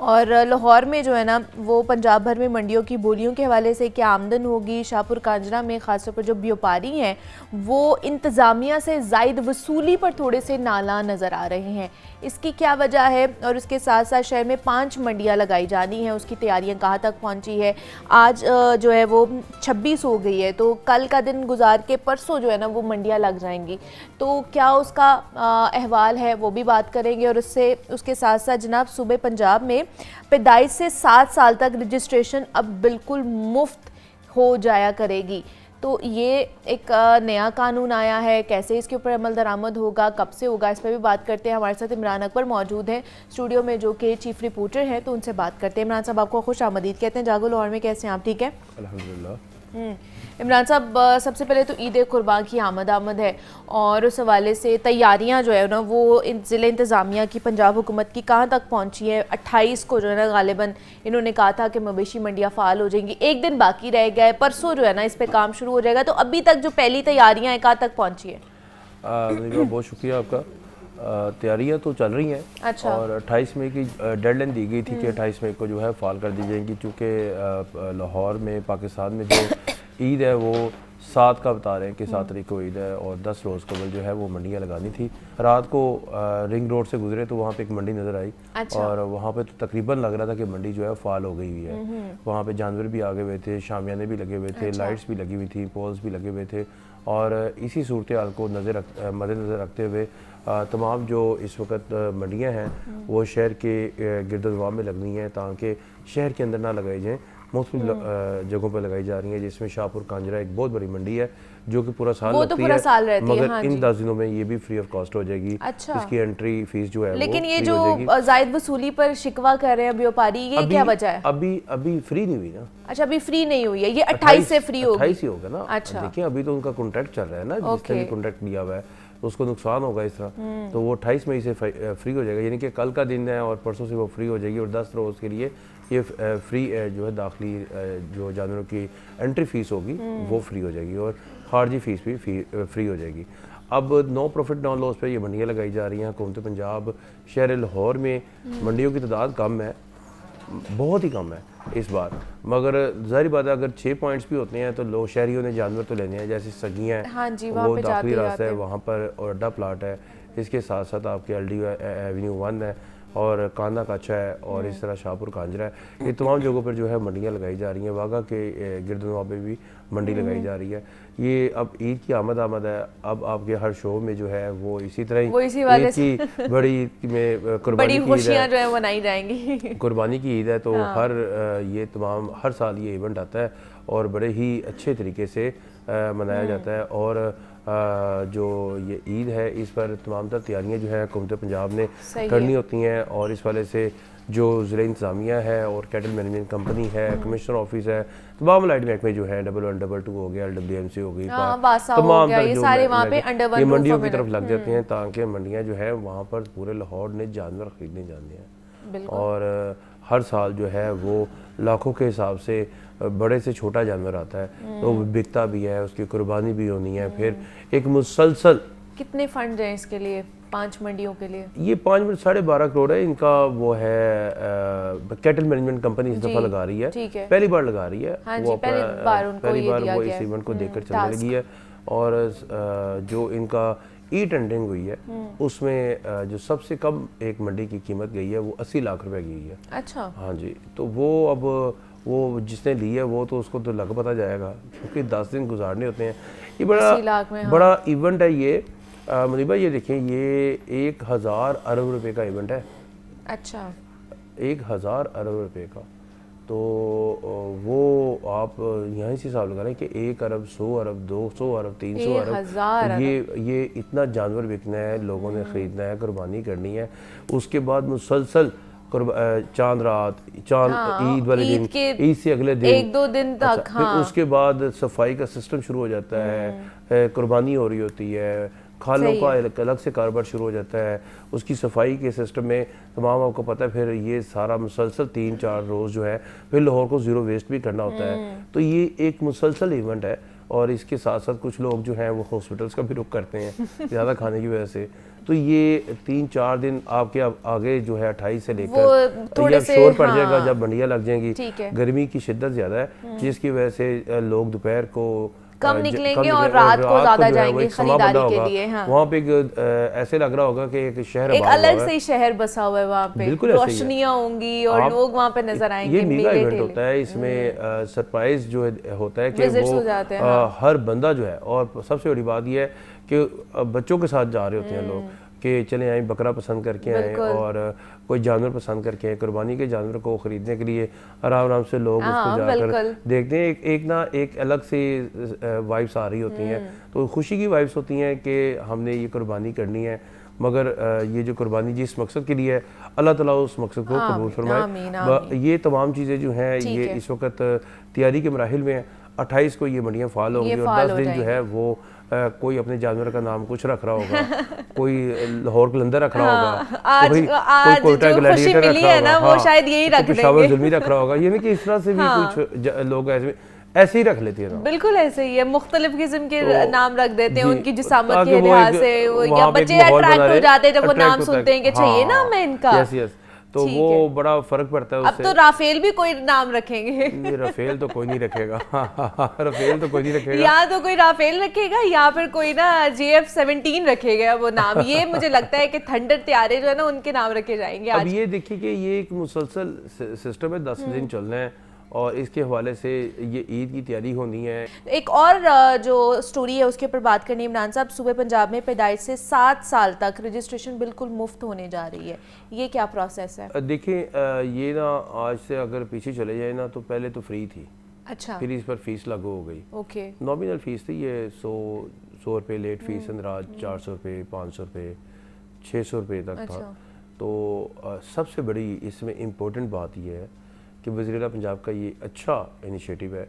और लाहौर में जो है ना वो पंजाब भर में मंडियों की बोलियों के हवाले से क्या आमदन होगी। शाहपुर कांजरा में ख़ासतौर पर जो व्यापारी हैं वो इंतज़ामिया से ज़ायद वसूली पर थोड़े से नाला नज़र आ रहे हैं। इसकी क्या वजह है? और उसके साथ साथ शहर में 5 मंडियाँ लगाई जानी हैं, उसकी तैयारियां कहाँ तक पहुँची है? आज जो है वो 26 हो गई है, तो कल का दिन गुजार के परसों जो है ना वो मंडियाँ लग जाएंगी। तो क्या उसका अहवाल है वो भी बात करेंगे। और उसके साथ साथ जनाब सूबे पंजाब में पैदाइश से 7 साल तक रजिस्ट्रेशन अब बिल्कुल मुफ्त हो जाया करेगी। तो ये एक नया कानून आया है, कैसे इसके ऊपर अमल दरामद होगा, कब से होगा, इस पर भी बात करते हैं। हमारे साथ इमरान अकबर मौजूद हैं स्टूडियो में, जो कि चीफ रिपोर्टर हैं, तो उनसे बात करते हैं। इमरान साहब, आपको खुश आमदीद कहते हैं जागो लाहौर में। कैसे हैं आप? ठीक है, अल्हम्दुलिल्लाह। इमरान साहब, सबसे पहले तो ईद कुर्बान की आमद है और उस हवाले से तैयारियां जो है ना वो ज़िले इंतज़ामिया की पंजाब हुकूमत की कहाँ तक पहुँची है? 28 को जो है ना गालिबन इन्होंने कहा था कि मवेशी मंडियाँ फ़ाल हो जाएंगी, एक दिन बाकी रह गया है, परसों जो है ना इस पर काम शुरू हो जाएगा। तो अभी तक जो पहली तैयारियाँ हैं कहाँ तक पहुँची है? बहुत शुक्रिया आपका। तैयारियां तो चल रही हैं। अच्छा। और 28 मई की डेडलाइन दी गई थी कि 28 मई को जो है फ़ाल कर दी जाएंगी, चूँकि लाहौर में पाकिस्तान में जो ईद है वो 7 का बता रहे हैं कि 7 तारीख को ईद है और 10 रोज़ कबल जो है वो मंडियाँ लगानी थी। रात को रिंग रोड से गुजरे तो वहाँ पे एक मंडी नज़र आई। अच्छा। और वहाँ पे तो तकरीबन लग रहा था कि मंडी जो है फ़ाल हो गई हुई है। वहाँ पे जानवर भी आगे हुए थे, शामियाने भी लगे हुए थे। अच्छा। लाइट्स भी लगी हुई थी, पोल्स भी लगे हुए थे। और इसी सूरत हाल को मद्देनज़र रखते हुए तमाम जो इस वक्त मंडियाँ हैं वो शहर के गिरदोज़वाम में लगनी हैं, ताकि शहर के अंदर ना लगाई जाएँ। मुख्तलिफ जगहों पर लगाई जा रही हैं, जिसमें शाहपुर कांजरा एक बहुत बड़ी मंडी है जो कि पूरा साल वो लगती तो पूरा है, साल रहती है, मगर हाँ इन जी। 10 दिनों में ये भी फ्री ऑफ कॉस्ट हो जाएगी। अच्छा। इसकी एंट्री फीस जो है लेकिन वो ये फ्री जो हो जाएगी। जायद वसूली पर शिकवा कर रहे हैं व्यापारी, ये क्या वजह है? अभी फ्री नहीं हुई ना। अच्छा, अभी फ्री नहीं हुई है, ये 28 से फ्री होगी। 28 ही होगा ना। अच्छा। देखिए अभी तो उनका कॉन्ट्रैक्ट चल रहा है ना, जिसने भी कॉन्ट्रैक्ट लिया हुआ है तो उसको नुकसान होगा इस तरह। तो वो 28 मई से फ्री हो जाएगा, यानी कि कल का दिन है और परसों से वो फ्री हो जाएगी। और 10 रोज़ के लिए ये फ्री जो है दाखिली जो जानवरों की एंट्री फीस होगी वो फ्री हो जाएगी और खारजी फीस भी फ्री हो जाएगी। अब नो प्रॉफिट नो लॉस पे ये मंडियाँ लगाई जा रही हैं। हुकूमत पंजाब शहर लाहौर में मंडियों की तादाद कम है, बहुत ही कम है इस बार, मगर जाहिर बात है अगर 6 पॉइंट्स भी होते हैं तो लोग शहरियों ने जानवर तो लेने हैं, जैसे सगियाँ हैं, हाँ जी, वहाँ वो पे दाखिली जाते रास्ता है, हैं। वहाँ पर और अड्डा प्लाट है। इसके साथ साथ आपके LD एवेन्यू 1 है, और कांदा काचा है और इस तरह शाहपुर कांजरा है, ये तमाम जगहों पर जो है मंडियाँ लगाई जा रही हैं। वाघा के गिरदनवा पे भी मंडी लगाई जा रही है। ये अब ईद की आमद है, अब आपके हर शो में जो है वो इसी तरह ही इसी वाले ईद की बड़ी ईद में कुर्बानी बड़ी की खुशियाँ ईद जो है मनाई जाएंगी। कुर्बानी की ईद है, तो ये तमाम हर साल ये इवेंट आता है और बड़े ही अच्छे तरीके से मनाया जाता है। और जो ये ईद है इस पर तमाम तर तैयारियाँ जो है हुकूमत पंजाब ने करनी होती हैं, और इस वाले से जो ज़िला इंतज़ामिया है और कैटल मैनेजमेंट कंपनी है, कमिश्नर ऑफिस है, तमाम लाइट महकमे जो है 1122 हो गया, LWMC हो गई, तमाम ये सारे वहाँ पे अंडर ये मंडियों की तरफ लग जाते हैं, ताकि मंडियाँ जो है वहाँ पर पूरे लाहौर ने जानवर ख़रीदने जाते हैं। और हर साल जो है वो लाखों के हिसाब से बड़े से छोटा जानवर आता है, तो वो बिकता भी है, उसकी कुर्बानी भी होनी है। फिर एक मुसलसल कितने फंड हैं इसके लिए 5 मंडियों के लिए? ये 5.12 करोड़ है इनका, वो है कैटल मैनेजमेंट कंपनी इस दफ़ा लगा रही है, पहली बार लगा रही है। हाँ वो पहली बार वो इस इवेंट को देखकर चलने लगी है। और जो इनका टेंडरिंग हुई है उसमें जो सबसे कम एक मंडी की कीमत गई है वो 80 लाख रुपए की है। अच्छा। हाँ जी, तो वो अब वो जिसने ली है वो तो उसको तो लग पता जाएगा, क्योंकि 10 दिन गुजारने होते हैं। ये बड़ा इवेंट है ये मुनीबा, ये देखें, ये 1000 अरब रुपए का इवेंट है। अच्छा। 1000 अरब रुपए का, तो वो आप यहाँ से हिसाब लगा रहे हैं कि 1 अरब, 100 अरब, 200 अरब, 300 अरब, ये इतना जानवर बिकना है, लोगों ने ख़रीदना है, कुर्बानी करनी है। उसके बाद मुसलसल चांद रात, ईद वाले दिन, ईद से अगले दिन 1-2 दिन तक, फिर उसके बाद सफाई का सिस्टम शुरू हो जाता है, कुर्बानी हो रही होती है, खालों का अलग से कारोबार शुरू हो जाता है, उसकी सफाई के सिस्टम में तमाम आपको पता है। फिर ये सारा मुसलसल 3-4 रोज़ जो है फिर लाहौर को ज़ीरो वेस्ट भी करना होता है। तो ये एक मुसलसल इवेंट है, और इसके साथ साथ कुछ लोग जो हैं वो हॉस्पिटल्स का भी रुख करते हैं ज़्यादा खाने की वजह से। तो ये 3-4 दिन आपके आगे जो है 28 से लेकर जब शोर पड़ जाएगा, जब मंडियाँ लग जाएंगी, गर्मी की शिद्दत ज़्यादा है जिसकी वजह से लोग दोपहर को कम निकलेंगे और रात को ज्यादा जाएंगे खरीदारी के लिए। हाँ। वहाँ पे ऐसे लग रहा होगा कि एक शहर, एक अलग से शहर बसा हुआ है वहाँ पे, रोशनियाँ होंगी और लोग वहाँ पे नजर आएंगे। ये मेगा इवेंट होता है, इसमें सरप्राइज जो होता है कि वो हर बंदा जो है, और सबसे बड़ी बात ये है कि बच्चों के साथ जा रहे होते हैं लोग कि चले आए बकरा पसंद करके आए और कोई जानवर पसंद करके आए, कुर्बानी के जानवर को ख़रीदने के लिए आराम से लोग उसको जाकर देखते हैं। एक अलग से वाइब्स आ रही होती हैं, तो खुशी की वाइब्स होती हैं कि हमने ये कुर्बानी करनी है। मगर ये जो कुर्बानी जिस मकसद के लिए है, अल्लाह ताला उस मकसद को कबूल फरमाए। ये तमाम चीज़ें जो हैं ये इस वक्त तैयारी के मराहिल में है। 28 को ये मंडियाँ फाल होंगी और 10 दिन जो है वो कोई अपने जानवर का नाम कुछ रख रहा होगा, कोई लाहौर कलंदर रख रहा होगा, कोई कोयटा ग्लैडिएटर रख रहा होगा, वो शायद यही रख देंगे, पेशावर जुल्मी रख रहा होगा। यानी कि इस तरह से भी कुछ लोग ऐसे ही रख लेते हैं। बिल्कुल ऐसे ही है, मुख्तलिफ किस्म के नाम रख देते हैं उनकी जिसामत के लिहाज से, या बच्चे अट्रैक्ट हो जाते हैं जब वो नाम सुनते हैं कि चाहिए ना मैं इनका। तो वो बड़ा फर्क पड़ता है उससे। अब तो राफेल भी कोई नाम रखेंगे। राफेल तो कोई नहीं रखेगा। राफेल तो कोई नहीं रखेगा, या तो कोई राफेल रखेगा या फिर कोई ना JF-17 रखेगा वो नाम। ये मुझे लगता है कि थंडर त्यारे जो है ना उनके नाम रखे जाएंगे। अब ये देखिए कि ये एक मुसलसल सिस्टम है, 10 दिन चलना है, और इसके हवाले से ये ईद की तैयारी होनी है। एक और जो स्टोरी है उसके ऊपर बात करनी है इमरान साहब। सूबे पंजाब में पैदाइश से 7 साल तक रजिस्ट्रेशन बिल्कुल मुफ्त होने जा रही है, ये क्या प्रोसेस है? देखिए ये ना आज से अगर पीछे चले जाए ना तो पहले तो फ्री थी। अच्छा। फिर इस पर फीस लागू हो गई। ओके। नॉमिनल फीस थी ये 100 रुपये लेट फीस, अंदराज 400 रुपये, 500 रुपये, 600 रुपये तक था। तो सबसे बड़ी इसमें इम्पोर्टेंट बात यह है कि वज़ीर पंजाब का ये अच्छा इनिशिएटिव है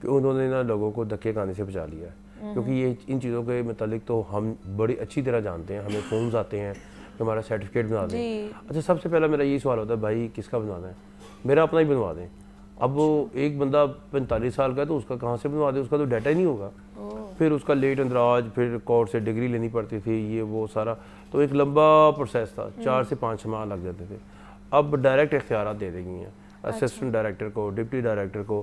कि उन्होंने ना लोगों को धक्के खाने से बचा लिया है, क्योंकि ये इन चीज़ों के मतलब तो हम बड़ी अच्छी तरह जानते हैं। हमें फ़ोन्स आते हैं कि हमारा सर्टिफिकेट बना दें। अच्छा, सबसे पहला मेरा यही सवाल होता है, भाई किसका बनवाना है? मेरा अपना ही बनवा दें। अब वो एक बंदा 45 साल का है तो उसका कहाँ से बनवा दे, उसका तो डाटा ही नहीं होगा। फिर उसका लेट अंदराज, फिर कोर्ट से डिग्री लेनी पड़ती थी, ये वो सारा, तो एक लंबा प्रोसेस था, 4 से 5 माह लग जाते थे। अब डायरेक्ट इख्तियारात दे देंगी हैं असिस्टेंट डायरेक्टर को, डिप्टी डायरेक्टर को।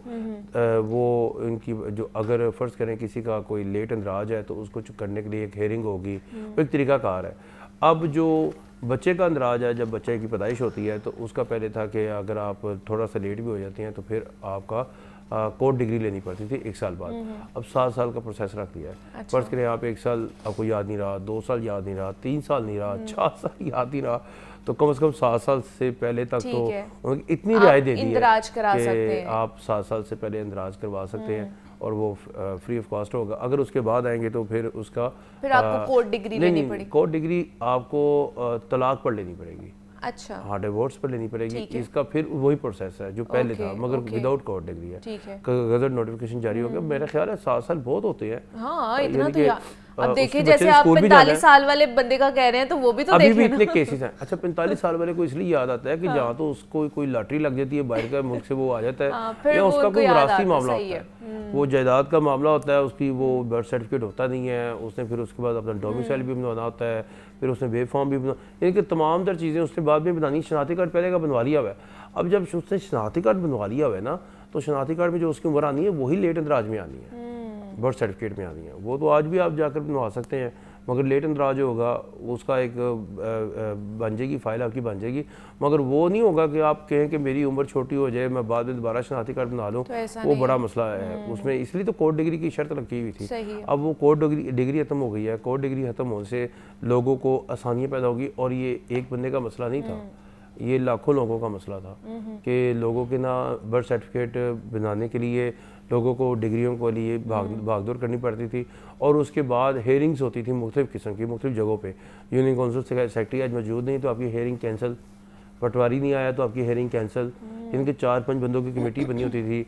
वो इनकी जो अगर फ़र्ज़ करें किसी का कोई लेट अंदराज है तो उसको करने के लिए एक हेयरिंग होगी, एक तरीकाकार है। अब जो बच्चे का अंदराज है, जब बच्चे की पैदाइश होती है तो उसका पहले था कि अगर आप थोड़ा सा लेट भी हो जाते हैं तो फिर आपका कोर्ट डिग्री लेनी पड़ती थी 1 साल बाद। अब 7 साल का प्रोसेस रख दिया है। फर्ज करें आप 1 साल आपको याद नहीं रहा, 2 साल याद नहीं रहा, 3 साल नहीं रहा, 4 साल याद नहीं रहा, तो कम से कम 7 साल से पहले तक तो उन्होंने इतनी रियायत दे दी है कि आप 7 साल से पहले इंदराज करवा सकते हैं और वो फ्री ऑफ कॉस्ट होगा। अगर उसके बाद आएंगे तो फिर उसका आपको कोर्ट डिग्री लेनी पड़ेगी। कोर्ट डिग्री आपको तलाक पर लेनी पड़ेगी। अच्छा, हाँ, डिवोर्स पर लेनी पड़ेगी। इसका फिर वही प्रोसेस है जो पहले था, मगर विदाउट कोर्ट डिग्री है। गजट नोटिफिकेशन जारी हो गया। मेरा ख्याल है 7 साल बहुत होते हैं। हाँ, इतना तो अब देखिए जैसे आप 45 साल वाले बंदे का कह रहे हैं तो वो भी तो अभी भी इतने केसेस हैं। अच्छा, 45 साल वाले को इसलिए याद आता है कि जहाँ तो उसको कोई लॉटरी लग जाती है, बाहर का मुल्क से वो आ जाता है, या उसका कोई विरासती मामला होता है, वो जायदाद का मामला होता है, उसकी वो बर्थ सर्टिफिकेट होता नहीं है, उसने फिर उसके बाद अपना डोमिसाइल भी बनवाना होता है, फिर उसने वे फॉर्म भी बना, यानी कि तमाम तर चीज़ें उसने बाद में बनानी। शनाख्ती कार्ड पहले का बनवा लिया हुआ है। अब जब उसने शनाख्ती कार्ड बनवा लिया हुआ है ना, तो शनाख्ती कार्ड में जो उसकी उम्र आनी है वही लेट इंदराज में आनी है, बर्थ सर्टिफिकेट में आनी है। वो तो आज भी आप जाकर बनवा सकते हैं, मगर लेट इंदराज जो होगा उसका एक बन जाएगी, फाइल आपकी बन जाएगी, मगर वो नहीं होगा कि आप कहें कि मेरी उम्र छोटी हो जाए, मैं बाद में दोबारा शनाख्ती कार्ड बना लूँ, तो वो बड़ा मसला है उसमें। इसलिए तो कोर्ट डिग्री की शर्त रखी हुई थी। अब वो कोर्ट डिग्री खत्म हो गई है। कोर्ट डिग्री खत्म होने से लोगों को आसानियाँ पैदा होगी, और ये एक बंदे का मसला नहीं था, ये लाखों लोगों का मसला था कि लोगों के ना बर्थ सर्टिफिकेट बनाने के लिए लोगों को डिग्रियों के लिए भागदौड़ करनी पड़ती थी, और उसके बाद हेयरिंग्स होती थी मुख्तलिफ़ किस्म की, मुख्तलिफ़ जगहों पे। यूनियन काउंसिल सेक्रेटरी आज मौजूद नहीं तो आपकी हेयरिंग कैंसिल, पटवारी नहीं आया तो आपकी हेयरिंग कैंसिल। इनके 4-5 बंदों की कमेटी बनी होती थी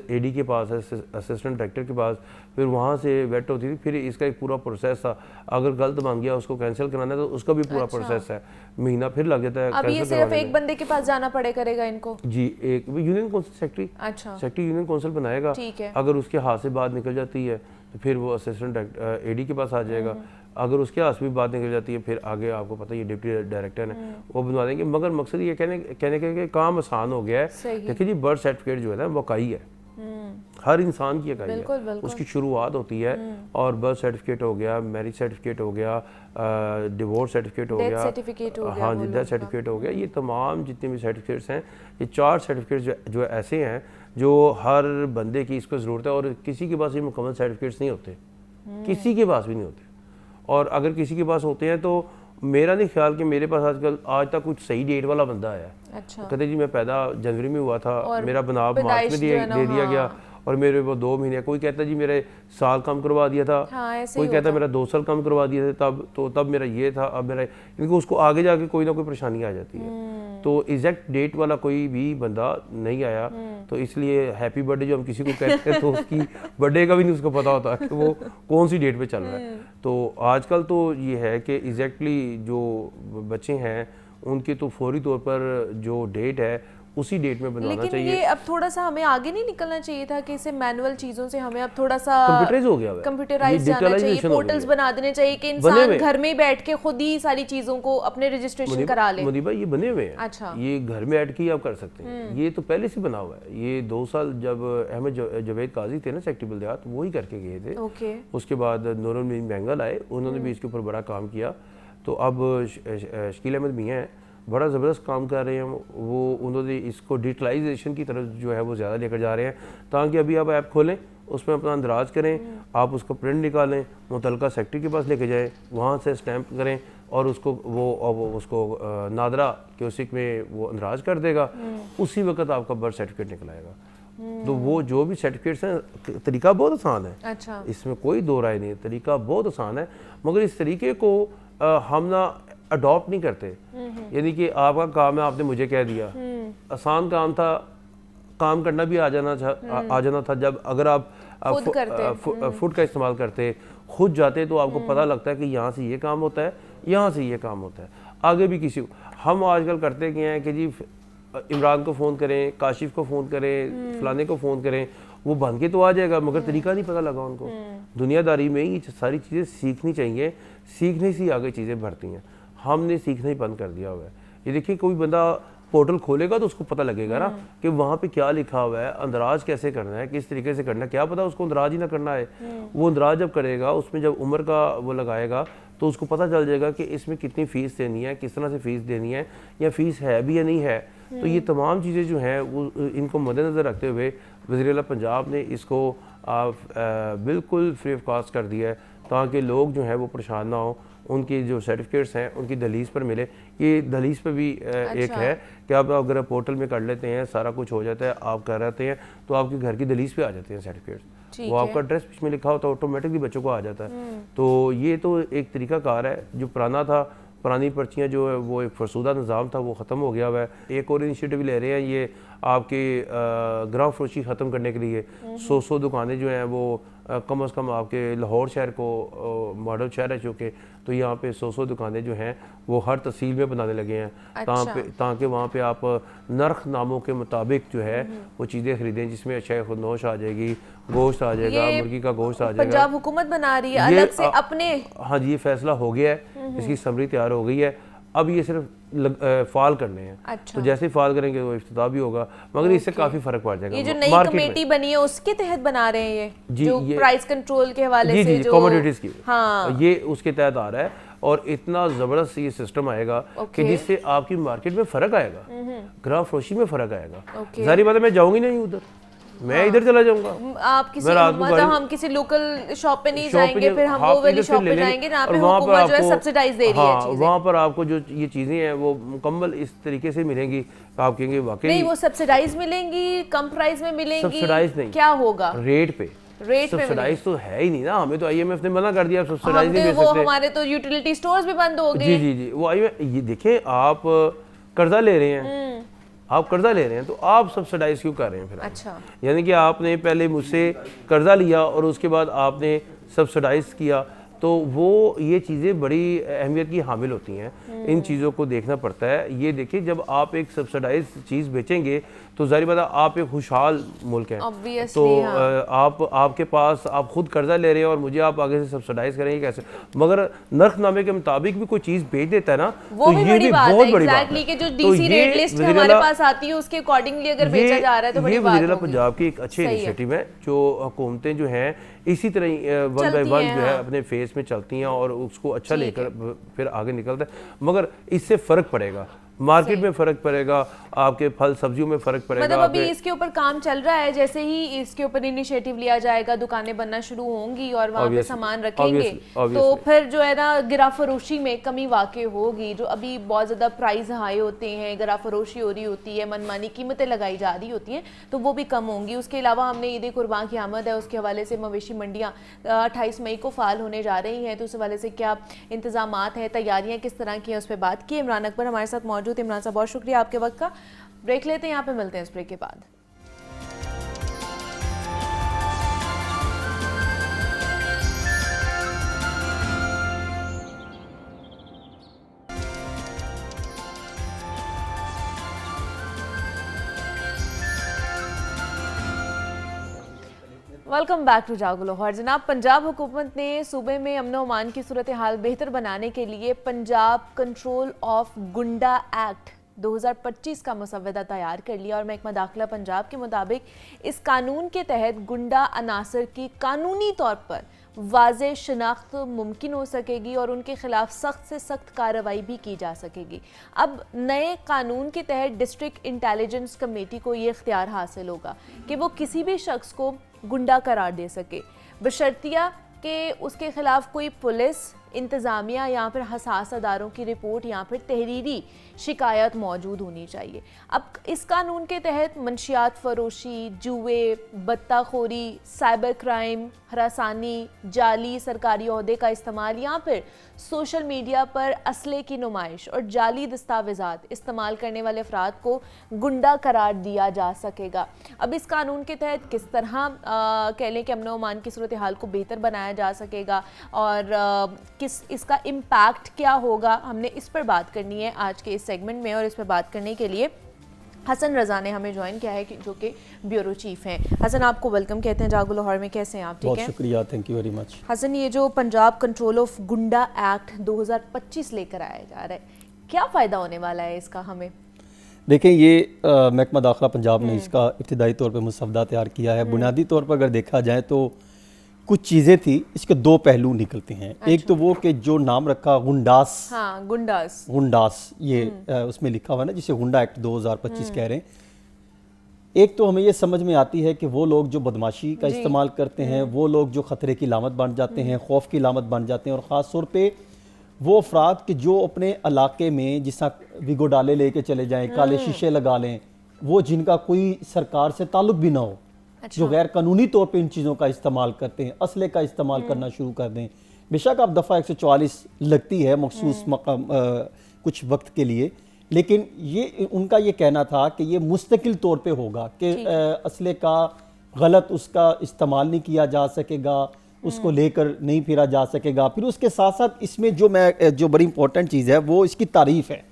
एडी के पास, असिस्टेंट डायरेक्टर के पास, फिर वहाँ से वेट होती थी, फिर इसका एक पूरा प्रोसेस था। अगर गलत बन गया उसको कैंसिल कराना है तो उसका भी पूरा प्रोसेस है, महीना फिर लग जाता है। अब ये सिर्फ एक बंदे के पास जाना पड़े करेगा इनको? जी, एक यूनियन काउंसिल सेक्रेटरी। अच्छा, सेक्रेटरी यूनियन काउंसिल बनाएगा। अगर उसके हाथ से बात निकल जाती है तो फिर वो असिस्टेंट एडी के पास आ जाएगा। अगर उसके हाथ से भी बात निकल जाती है फिर आगे आपको पता है ये डिप्टी डायरेक्टर है, वो बनवा देंगे। मगर मकसद ये कहने के काम आसान हो गया है। देखिए जी, बर्थ सर्टिफिकेट जो है ना वो इकाई है, हर इंसान की इकाई है। उसकी शुरुआत होती है, और बर्थ सर्टिफिकेट हो गया, मैरिज सर्टिफिकेट हो गया, डिवोर्स सर्टिफिकेट हो गया, हाँ जी, डेथ सर्टिफिकेट हो गया। ये तमाम जितने भी सर्टिफिकेट्स हैं, ये 4 सर्टिफिकेट्स जो ऐसे हैं जो हर बंदे की इसको ज़रूरत है, और किसी के पास ये मुकम्मल सर्टिफिकेट्स नहीं होते, किसी के पास भी नहीं होते। और अगर किसी के पास होते हैं तो मेरा नहीं ख्याल कि मेरे पास आज तक कुछ सही डेट वाला बंदा आया। अच्छा, कहते जी मैं पैदा जनवरी में हुआ था, मेरा बनाव मार्च में दे दिया गया, और मेरे वो 2 महीने। कोई कहता जी मेरे साल कम करवा दिया था, कोई कहता मेरा 2 साल कम करवा दिया था, तब मेरा ये था, अब मेरा, इनको उसको आगे जाके कोई ना कोई परेशानी आ जाती है। तो एग्जैक्ट डेट वाला कोई भी बंदा नहीं आया, तो इसलिए हैप्पी बर्थडे जो हम किसी को कहते हैं तो उसकी बर्थडे का भी नहीं उसको पता होता कि वो कौन सी डेट पे चल रहा है। तो आजकल तो ये है कि एग्जैक्टली जो बच्चे हैं उनकी तो फौरी तौर पर जो डेट है उसी डेट में बनवाना चाहिए। लेकिन ये अब थोड़ा सा हमें आगे नहीं निकलना चाहिए था कि इसे मैनुअल चीजों से हमें अब थोड़ा सा कंप्यूटराइज हो गया है, कंप्यूटराइज जाना चाहिए, पोर्टल्स बना देने चाहिए कि इंसान घर में बैठ के खुद ही सारी चीजों को अपने रजिस्ट्रेशन करा ले। मुनीबा, ये बने हुए हैं। अच्छा, ये घर में बैठ के ही आप कर सकते हैं, ये तो पहले से बना हुआ है। ये 2 साल जब अहमद जवेद काजी थे ना सेक्रेटरी बल्दियात, वो ही करके गए थे। उसके बाद नूरुल मीन बेंगल आए, उन्होंने भी इसके ऊपर बड़ा काम किया। तो अब शकील अहमद मियाँ हैं, बड़ा ज़बरदस्त काम कर रहे हैं वो। उन्होंने इसको डिजिटलाइजेशन की तरफ जो है वो ज़्यादा लेकर जा रहे हैं, ताकि अभी आप ऐप खोलें, उसमें अपना अंदराज करें, आप उसको प्रिंट निकालें, मुतलका सेक्रेटरी के पास लेके जाएं, वहाँ से स्टैंप करें, और उसको उसको नादरा के उसी में वो अंदराज कर देगा, उसी वक्त आपका बर्थ सर्टिफिकेट निकल आएगा। तो वो जो भी सर्टिफिकेट्स हैं, तरीका बहुत आसान है। अच्छा, इसमें कोई दो राय नहीं, तरीका बहुत आसान है, मगर इस तरीके को हम ना अडॉप्ट नहीं करते। यानी कि आपका काम है, आपने मुझे कह दिया, आसान काम था, काम करना भी आ जाना था। जब अगर आप फुट का इस्तेमाल करते, खुद जाते, तो आपको पता लगता है कि यहाँ से ये काम होता है, यहाँ से ये काम होता है, आगे भी किसी को। हम आजकल करते क्या हैं कि जी इमरान को फ़ोन करें, काशिफ को फ़ोन करें, फलाने को फ़ोन करें, वो बन के तो आ जाएगा, मगर तरीका नहीं पता लगा उनको। दुनियादारी में ये सारी चीज़ें सीखनी चाहिए, सीखने से आगे चीज़ें बढ़ती हैं। हमने सीखना ही बंद कर दिया हुआ है। ये देखिए, कोई बंदा पोर्टल खोलेगा तो उसको पता लगेगा ना कि वहाँ पे क्या लिखा हुआ है, अंदराज कैसे करना है, किस तरीके से करना है। क्या पता उसको अंदराज ही ना करना है, वो अंदराज जब करेगा, उसमें जब उम्र का वो लगाएगा, तो उसको पता चल जाएगा कि इसमें कितनी फ़ीस देनी है, किस तरह से फ़ीस देनी है, या फ़ीस है भी या नहीं है। तो ये तमाम चीज़ें जो हैं वो इनको मद्देनज़र रखते हुए वज़ीर आला पंजाब ने इसको बिल्कुल फ्री ऑफ कॉस्ट कर दिया है, ताकि लोग जो हैं वो परेशान ना हो। उनकी जो सर्टिफिकेट्स हैं उनकी दहलीज़ पर मिले। ये दहलीज़ पर भी एक है कि आप अगर पोर्टल में कर लेते हैं, सारा कुछ हो जाता है, आप कर रहते हैं, तो आपके घर की दहलीज़ पे आ जाते हैं सर्टिफिकेट्स। वो आपका एड्रेस में लिखा होता है, ऑटोमेटिकली बच्चों को आ जाता है। तो ये तो एक तरीका कार है। जो पुराना था, पुरानी पर्चियाँ जो है वो एक फरसूदा निज़ाम था, वो ख़त्म हो गया हुआ है। एक और इनिशिएटिव ले रहे हैं ये आपके ग्राम फरोशी ख़त्म करने के लिए 100 दुकानें जो हैं वो कम से कम आपके लाहौर शहर को मॉडल शहर है चूँकि, तो यहाँ पे 100 दुकानें जो हैं वो हर तहसील में बनाने लगे हैं। ताकि वहाँ पे आप नर्ख नामों के मुताबिक जो है वो चीज़ें खरीदें, जिसमें अच्छा खुदनोश आ जाएगी, गोश्त आ जाएगा, मुर्गी का गोश्त आ जाएगा। पंजाब हुकूमत बना रही है अलग से अपने। हाँ जी, ये फैसला हो गया है, इसकी समरी तैयार हो गई है। अब ये सिर्फ फाल करने हैं। अच्छा। तो जैसे ही फाल करेंगे वो इफ्तिताह भी होगा, मगर इससे काफी फर्क पड़ जाएगा। ये जो नई कमेटी बनी है उसके तहत बना रहे हैं जी, जो प्राइस कंट्रोल के हवाले से जो कमोडिटीज की, हाँ, ये उसके तहत आ रहा है। और इतना जबरदस्त ये सिस्टम आएगा कि जिससे आपकी मार्केट में फर्क आएगा, ग्राम फरोशी में फर्क आएगा। जाहिर बात है मैं जाऊंगी नहीं उधर, मैं इधर चला जाऊंगा। आप किसी मतलब हम किसी लोकल शॉप पे नहीं जाएंगे, फिर हम वो वाली शॉप पे जाएंगे जहाँ पे हुकूमत जो है सब्सिडाइज दे रही है चीजें। वहाँ पर आपको जो ये चीजें हैं वो मुकम्मल इस तरीके से मिलेंगी, आप कहेंगे वाकई नहीं वो सब्सिडाइज मिलेंगी, कम प्राइस में मिलेंगी। सब्सिडाइज नहीं, क्या होगा रेट पे सब्सिडाइज तो है ही नहीं ना। हमें तो IMF ने मना कर दिया, सब्सिडाइज नहीं दे सकते। वो हमारे तो यूटिलिटी स्टोर्स भी बंद हो गए। जी वो ये देखें, आप कर्जा ले रहे हैं, आप कर्जा ले रहे हैं तो आप सब्सिडाइज क्यों कर रहे हैं फिर? अच्छा, यानी कि आपने पहले मुझसे कर्जा लिया और उसके बाद आपने सब्सिडाइज किया, तो वो ये चीज़ें बड़ी अहमियत की हामिल होती हैं। इन चीज़ों को देखना पड़ता है। ये देखिए, जब आप एक सब्सिडाइज चीज़ बेचेंगे तो जाहिर बात है आप एक खुशहाल मुल्क हैं, तो आपके पास आप खुद कर्जा ले रहे हैं और मुझे आप आगे से सब्सिडाइज करेंगे कैसे? मगर नर्खनामे के मुताबिक भी कोई चीज़ बेच देता है ना, तो ये भी बहुत बड़ी बात है। जो डीसी रेट लिस्ट हमारे पास आती है उसके अकॉर्डिंगली अगर बेचा जा रहा है तो बड़ी बात है। पंजाब की एक अच्छी इनिशिएटिव है, जो हुकूमतें जो हैं इसी तरह 1 बाय 1 जो है अपने फेस में चलती हैं और उसको अच्छा लेकर फिर आगे निकलता है। मगर इससे फ़र्क पड़ेगा, मार्केट में फ़र्क पड़ेगा, आपके फल सब्जियों में फ़र्क पड़ेगा। मतलब अभी इसके ऊपर काम चल रहा है, जैसे ही इसके ऊपर इनिशिएटिव लिया जाएगा, दुकानें बनना शुरू होंगी और वहाँ पे सामान रखेंगे तो फिर जो है ना गिरा फरोशी में कमी वाक़ई होगी। जो अभी बहुत ज़्यादा प्राइस हाई होते हैं, गिरा फरोशी हो रही होती है, मनमानी कीमतें लगाई जा रही होती हैं, तो वो भी कम होंगी। उसके अलावा हमने ईद कुर्बान की आमद है, उसके हवाले से मवेशी मंडियाँ 28 मई को फ़ाल होने जा रही हैं, तो उस हवाले से क्या इंतजामात हैं, तैयारियाँ किस तरह की हैं, उस पर बात की। इमरान अकबर हमारे साथ मौजूद। इमरान साहब बहुत शुक्रिया आपके वक्त का। ब्रेक लेते हैं, यहाँ पे मिलते हैं इस ब्रेक के बाद। वेलकम बैक टू जागो लाहौर। जनाब, पंजाब हुकूमत ने सूबे में अमन व अमान की सूरत हाल बेहतर बनाने के लिए Punjab control of goonda act 2025 का मसवदा तैयार कर लिया और महकमा दाखिला पंजाब के मुताबिक इस कानून के तहत गुंडा अनासर की कानूनी तौर पर वाज़े शनाख्त मुमकिन हो सकेगी और उनके खिलाफ सख्त से सख्त कार्रवाई भी की जा सकेगी। अब नए कानून के तहत डिस्ट्रिक्ट इंटेलिजेंस कमेटी को ये इख्तियार हासिल होगा कि वो किसी भी शख्स को गुंडा करार दे सके, बशर्तिया कि उसके खिलाफ कोई पुलिस, इंतज़ामिया या फिर हसास अदारों की रिपोर्ट या फिर तहरीरी शिकायत मौजूद होनी चाहिए। अब इस कानून के तहत मंशियात फरोशी, जुए, बत्ताखोरी, साइबर क्राइम, हरासानी, जाली सरकारी ओहदे का इस्तेमाल या फिर सोशल मीडिया पर असले की नुमाइश और जाली दस्तावेज़ात इस्तेमाल करने वाले अफराद को गुंडा करार दिया जा सकेगा। अब इस कानून के तहत किस तरह कह लें कि अमन व अमान की सूरत हाल को बेहतर बनाया जा सकेगा और किस इसका इम्पैक्ट क्या होगा, हमने इस पर बात करनी है आज के इस सेगमेंट में। और इस पर बात करने के लिए हसन रज़ा ने हमें ज्वाइन किया है जो कि ब्यूरो चीफ हैं। हसन, आपको वेलकम कहते हैं जागो लाहौर में। कैसे हैं आप? ठीक है, बहुत शुक्रिया, thank you very much. Hasan, ये जो Punjab control of goonda act 2025 लेकर आया जा रहा है, क्या फ़ायदा होने वाला है इसका हमें? देखें, ये महकमा दाखिला पंजाब ने इसका इब्तिदाई तौर पर मसवदा तैयार किया है। बुनियादी तौर पर अगर देखा जाए तो कुछ चीज़ें थी, इसके दो पहलू निकलते हैं। एक तो वो कि जो नाम रखा गुंडास, हाँ गुंडास, गुंडास ये उसमें लिखा हुआ है ना, जिसे गुंडा एक्ट 2025 कह रहे हैं। एक तो हमें ये समझ में आती है कि वो लोग जो बदमाशी का इस्तेमाल करते हैं, वो लोग जो ख़तरे की लामत बन जाते हैं, खौफ की लामत बन जाते हैं, और ख़ास तौर पे वो अफराद कि जो अपने इलाके में जिस विगो डाले लेके चले जाएं, काले शीशे लगा लें, वो जिनका कोई सरकार से ताल्लुक भी ना हो, जो गैर कानूनी तौर पे इन चीज़ों का इस्तेमाल करते हैं, असले का इस्तेमाल करना शुरू कर दें। बेशक आप दफ़ा 144 लगती है मखसूस कुछ वक्त के लिए, लेकिन ये उनका ये कहना था कि ये मुस्तकिल तौर पे होगा कि असले का गलत उसका इस्तेमाल नहीं किया जा सकेगा, उसको लेकर नहीं फिरा जा सकेगा। फिर उसके साथ साथ इसमें जो बड़ी इंपॉर्टेंट चीज़ है वो इसकी तारीफ़ है।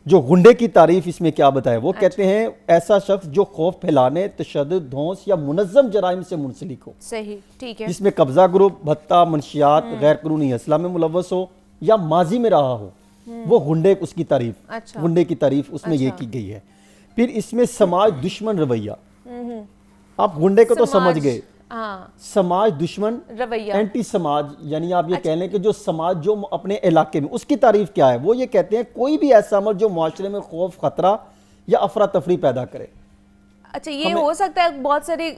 जो गुंडे की तारीफ इसमें क्या बताए, वो कहते हैं ऐसा शख्स जो खौफ फैलाने, तशद्दुद, धौंस या मुनज़्ज़म जराइम से मुंसलिक हो। सही, ठीक है। जिसमें कब्जा ग्रुप, भत्ता, मंशियात, गैर कानूनी असला में मुलव्वस हो या माजी में रहा हो, वो गुंडे उसकी तारीफ, गुंडे की तारीफ उसमें ये की गई है। फिर इसमें समाज दुश्मन रवैया, आप गुंडे को तो समझ गए, समाज दुश्मन रवैया, एंटी समाज, यानी आप ये कह लें कि जो समाज जो अपने इलाके में, उसकी तारीफ क्या है, वो ये कहते हैं कोई भी ऐसा अमल जो माशरे में खौफ, खतरा या अफरा तफरी पैदा करे। अच्छा, ये हो सकता है बहुत सारी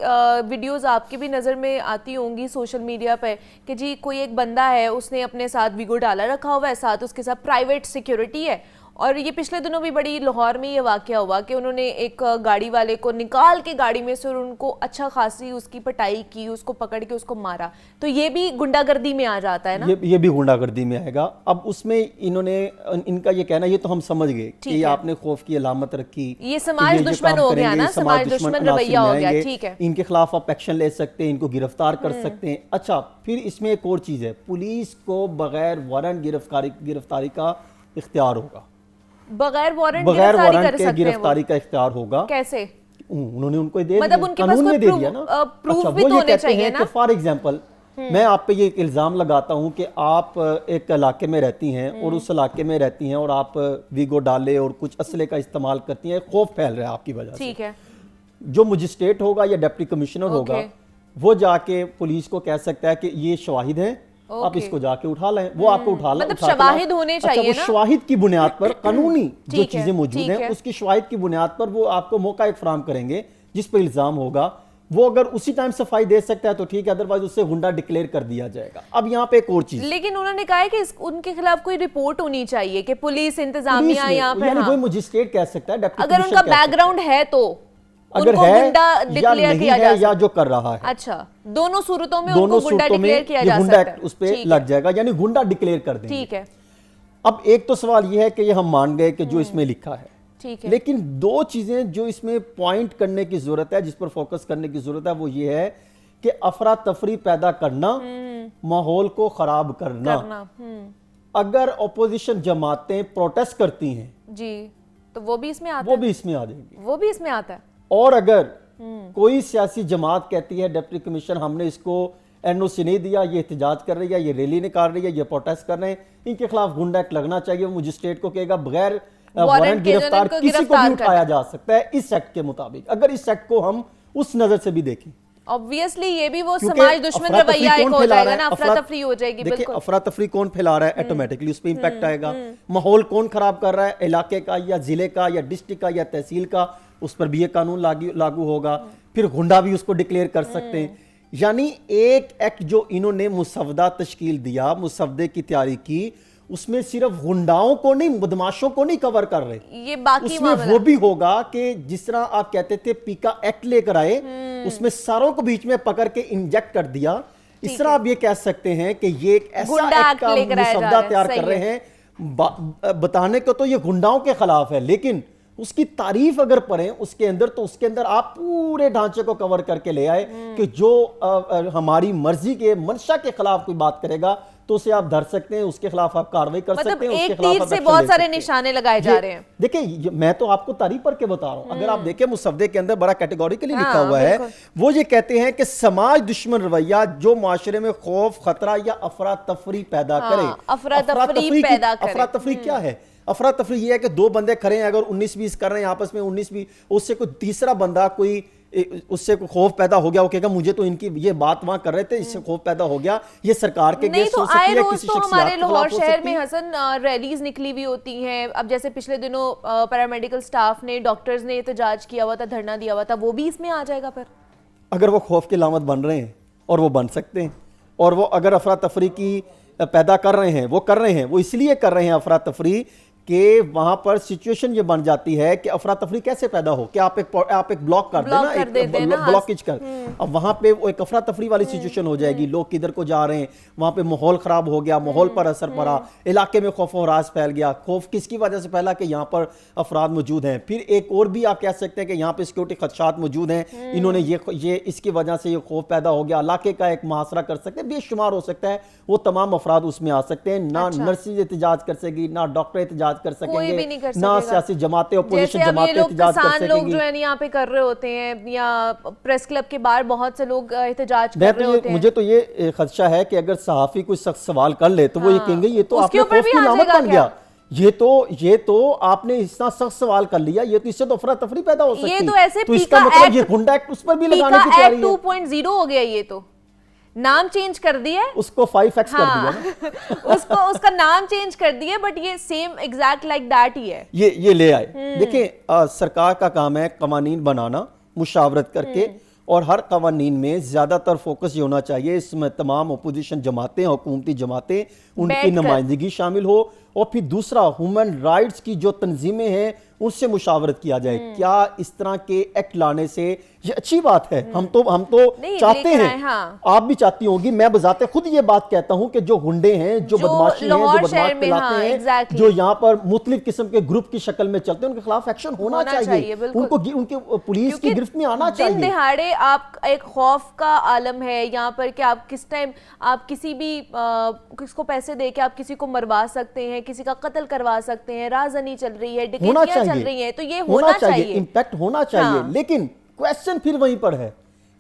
वीडियोस आपकी भी नज़र में आती होंगी सोशल मीडिया पे कि जी कोई एक बंदा है, उसने अपने साथ वीगो डाला रखा हुआ है, साथ उसके साथ प्राइवेट सिक्योरिटी है, और ये पिछले दिनों भी बड़ी लाहौर में ये वाकया हुआ कि उन्होंने एक गाड़ी वाले को निकाल के गाड़ी में से और उनको अच्छा खासी उसकी पिटाई की, उसको पकड़ के उसको मारा। तो ये भी गुंडागर्दी में आ जाता है ना? ये भी गुंडागर्दी में आएगा। अब उसमें इन्होंने, इनका ये कहना, ये तो हम समझ गए कि ये आपने खौफ की अलामत रखी, ये समाज दुश्मन हो गया ना, समाज दुश्मन रवैया हो गया, ठीक है। इनके खिलाफ आप एक्शन ले सकते हैं, इनको गिरफ्तार कर सकते हैं। अच्छा, फिर इसमें एक और चीज़ है, पुलिस को बगैर वारंट गिरफ्तारी का इख्तियार होगा, बगैर वारंट के गिरफ्तारी का इख्तियार होगा। कैसे? उन्होंने उनको दे मतलब उनके पास कोई प्रूफ भी तो होने चाहिए ना। फॉर एग्जांपल मैं आप पे ये इल्जाम लगाता हूं कि आप एक इलाके में रहती हैं और उस इलाके में रहती हैं और आप वीगो डाले और कुछ असले का इस्तेमाल करती हैं, खौफ फैल रहा है आपकी वजह से, ठीक है। जो मजिस्ट्रेट होगा या डिप्टी कमिश्नर होगा, वो जाके पुलिस को कह सकता है कि ये शवाहिद हैं, आप इसको जाके उठा लें, वो आपको उठा लें, मतलब शवाहिद होने चाहिए ना? शवाहिद की बुनियाद पर कानूनी जो चीजें मौजूद हैं, उसकी शवाहिद की बुनियाद पर वो आपको मौका एक फराहम करेंगे जिस पर इल्जाम होगा। वो अगर उसी टाइम सफाई दे सकता है तो ठीक है, अदरवाइज उससे गुंडा डिक्लेयर कर दिया जाएगा। अब यहाँ पे एक और चीज, लेकिन उन्होंने कहा है कि उनके खिलाफ कोई रिपोर्ट होनी चाहिए कि पुलिस इंतजामिया यहाँ पे, कोई मजिस्ट्रेट कह सकता है, अगर उनका बैकग्राउंड है तो, अगर है या नहीं है या जो कर रहा है। अच्छा, दोनों सूरतों में उनको गुंडा डिक्लेयर किया जा सकता है, उस पे लग जाएगा, यानी गुंडा डिक्लेयर कर देंगे, ठीक है। अब एक तो सवाल ये है कि ये हम मान गए कि जो इसमें लिखा है, ठीक है, लेकिन दो चीजें जो इसमें पॉइंट करने की जरूरत है, जिस पर फोकस करने की जरूरत है, वो ये है कि अफरा तफरी पैदा करना, माहौल को खराब करना। अगर अपोजिशन जमातें प्रोटेस्ट करती हैं जी, तो वो भी इसमें आता है, वो भी इसमें आ जाएगी, वो भी इसमें आता है। और अगर कोई सियासी जमात कहती है डिप्टी कमिश्नर हमने इसको एनओसी नहीं दिया, ये एहतजाज कर रही है, ये रैली निकाल रही है, ये प्रोटेस्ट कर रहे हैं, इनके खिलाफ गुंडा एक्ट लगना चाहिए, वो मजिस्ट्रेट को कहेगा बगैर वारंट गिरफ्तार किसी को भी उठाया जा सकता है इस एक्ट के मुताबिक। अगर इस एक्ट को हम उस नजर से भी देखें, ऑब्वियसली ये भी वो समाज दुश्मन रवैया एक हो जाएगा ना, अफरा तफरी हो जाएगी। देखिए, अफरा तफरी कौन फैला रहा है, ऑटोमेटिकली उस पर इंपैक्ट आएगा। माहौल कौन खराब कर रहा है, इलाके का या जिले का या डिस्ट्रिक्ट का या तहसील का, उस पर भी ये कानून लागू होगा। फिर गुंडा भी उसको डिक्लेयर कर सकते हैं। यानी एक एक्ट जो इन्होंने मुसवदा तश्कील दिया, मुसवदे की तैयारी की, उसमें सिर्फ गुंडाओं को नहीं, बदमाशों को नहीं कवर कर रहे, ये बाकी उसमें वो भी होगा कि जिस तरह आप कहते थे पीका एक्ट लेकर आए, उसमें सारों को बीच में पकड़ के इंजेक्ट कर दिया। इस तरह आप ये कह सकते हैं कि ये एक ऐसा एक्ट का मुसवदा तैयार कर रहे हैं। बताने को तो ये गुंडाओं के खिलाफ है, लेकिन उसकी तारीफ अगर पढ़ें उसके अंदर, तो उसके अंदर आप पूरे ढांचे को कवर करके ले आए कि जो हमारी मर्जी के मंशा के खिलाफ कोई बात करेगा तो उसे आप धर सकते हैं, उसके खिलाफ आप कार्रवाई कर सकते हैं, उसके खिलाफ एक तीर से बहुत सारे निशाने लगाए जा रहे हैं। देखिए, मैं तो आपको तारीफ पढ़ के बता रहा हूं। अगर आप देखें मुसवदे के अंदर बड़ा कैटेगोरिकली लिखा हुआ है, वो ये कहते हैं कि समाज दुश्मन रवैया जो माशरे में खौफ, खतरा या अफरा तफरी पैदा करे। अफरा तफरी क्या है? अफरा तफरी ये है कि दो बंदे खड़े हैं, अगर 19-20 कर रहे हैं आपस में, 19-20, उससे कोई तीसरा बंदा कोई उससे खौफ पैदा हो गया, वो कहेगा मुझे तो इनकी ये बात वहां कर रहे थे, इससे खौफ पैदा हो गया, ये सरकार के नहीं अगेंस्ट तो हो सकती आए है, रोज किसी तो शख्सियत हमारे के लाहौर खिलाफ हो शहर सकती में है। हसन रैलीज निकली हुई होती हैं। अब जैसे पिछले दिनों पैरामेडिकल स्टाफ ने, डॉक्टर्स ने एहतजाज किया हुआ था, धरना दिया हुआ था, वो भी इसमें आ जाएगा फिर? अगर वो खौफ की लामत बन रहे हैं और वो बन सकते हैं, और वो अगर अफरा तफरी की पैदा कर रहे हैं, वो कर रहे हैं, वो इसलिए कर रहे हैं अफरा तफरी कि वहां पर सिचुएशन ये बन जाती है कि अफरा तफरी कैसे पैदा हो कि आप एक ब्लॉक कर देना, ब्लॉकेज कर, अब वहां पे वो एक अफरा तफरी वाली सिचुएशन हो जाएगी, लोग किधर को जा रहे हैं, वहां पे माहौल खराब हो गया, माहौल पर असर पड़ा, इलाके में खौफ और राज फैल गया। खौफ किसकी वजह से फैला कि यहाँ पर अफराद मौजूद हैं। फिर एक और भी आप कह सकते हैं कि यहाँ पे सिक्योरिटी खदशात मौजूद हैं, इन्होंने ये इसकी वजह से ये खौफ पैदा हो गया, इलाके का एक मुहासरा कर सकते हैं, बेशुमार हो सकता है, वो तमाम अफराद उसमें आ सकते हैं। ना नर्सेज एहतजाज कर सकेगी, ना डॉक्टर एहतजाज कर सकेंगे, ना सियासी जमातें, अपोजिशन जमातें एहतजाज कर सकेंगी। लोग जो है यहाँ पे कर रहे होते हैं, या प्रेस क्लब के बाहर बहुत से लोग एहतजाज कर रहे होते हैं। मुझे तो ये खदशा है कि अगर सहाफी कोई सख्त सवाल कर ले तो वो ये कहेंगे ये तो आपने खौफ की लामत बन गया, ये तो आपने इतना सख्त सवाल कर लिया, ये तो इससे तो अफरा तफरी पैदा हो सकती है। ये तो ऐसे तो इसका मतलब ये गुंडा एक्ट उस पर भी लगाने की तैयारी है। 2.0 हो गया, ये तो नाम चेंज कर दिया है, उसको 5x कर दिया ना। उसका नाम चेंज कर दिया, बट ये same exact like that he है। ये ले आए। देखिए सरकार का काम है कवानीन बनाना मुशावरत करके, और हर कवानीन में ज्यादातर फोकस ये होना चाहिए इसमें तमाम अपोजिशन जमातें, हुकूमती जमातें, उनकी नुमाइंदगी शामिल हो, और फिर दूसरा ह्यूमन राइट्स की जो तंजीमें हैं उनसे मुशावरत किया जाए। क्या इस तरह के एक्ट लाने से ये अच्छी बात है? हम तो चाहते हैं, हाँ। आप भी चाहती होंगी, मैं बजाते खुद ये बात कहता हूं कि जो गुंडे हैं, जो बदमाशी हैं, जो बदमाश फैलाते हैं, जो यहाँ पर मुख्तलिफ किस्म के ग्रुप की शक्ल में चलते हैं, उनके खिलाफ एक्शन होना चाहिए, उनको उनके पुलिस की गिरफ्त में आना चाहिए। दिन दिहाड़े आप एक खौफ का आलम है यहाँ पर कि आप किस टाइम आप किसी भी किसको पैसे दे के आप किसी को मरवा सकते हैं, किसी का कत्ल करवा सकते हैं, राजनी चल रही है, डकैतियां चल रही हैं, तो ये होना चाहिए, इंपैक्ट होना चाहिए। हाँ। लेकिन क्वेश्चन फिर वहीं पर है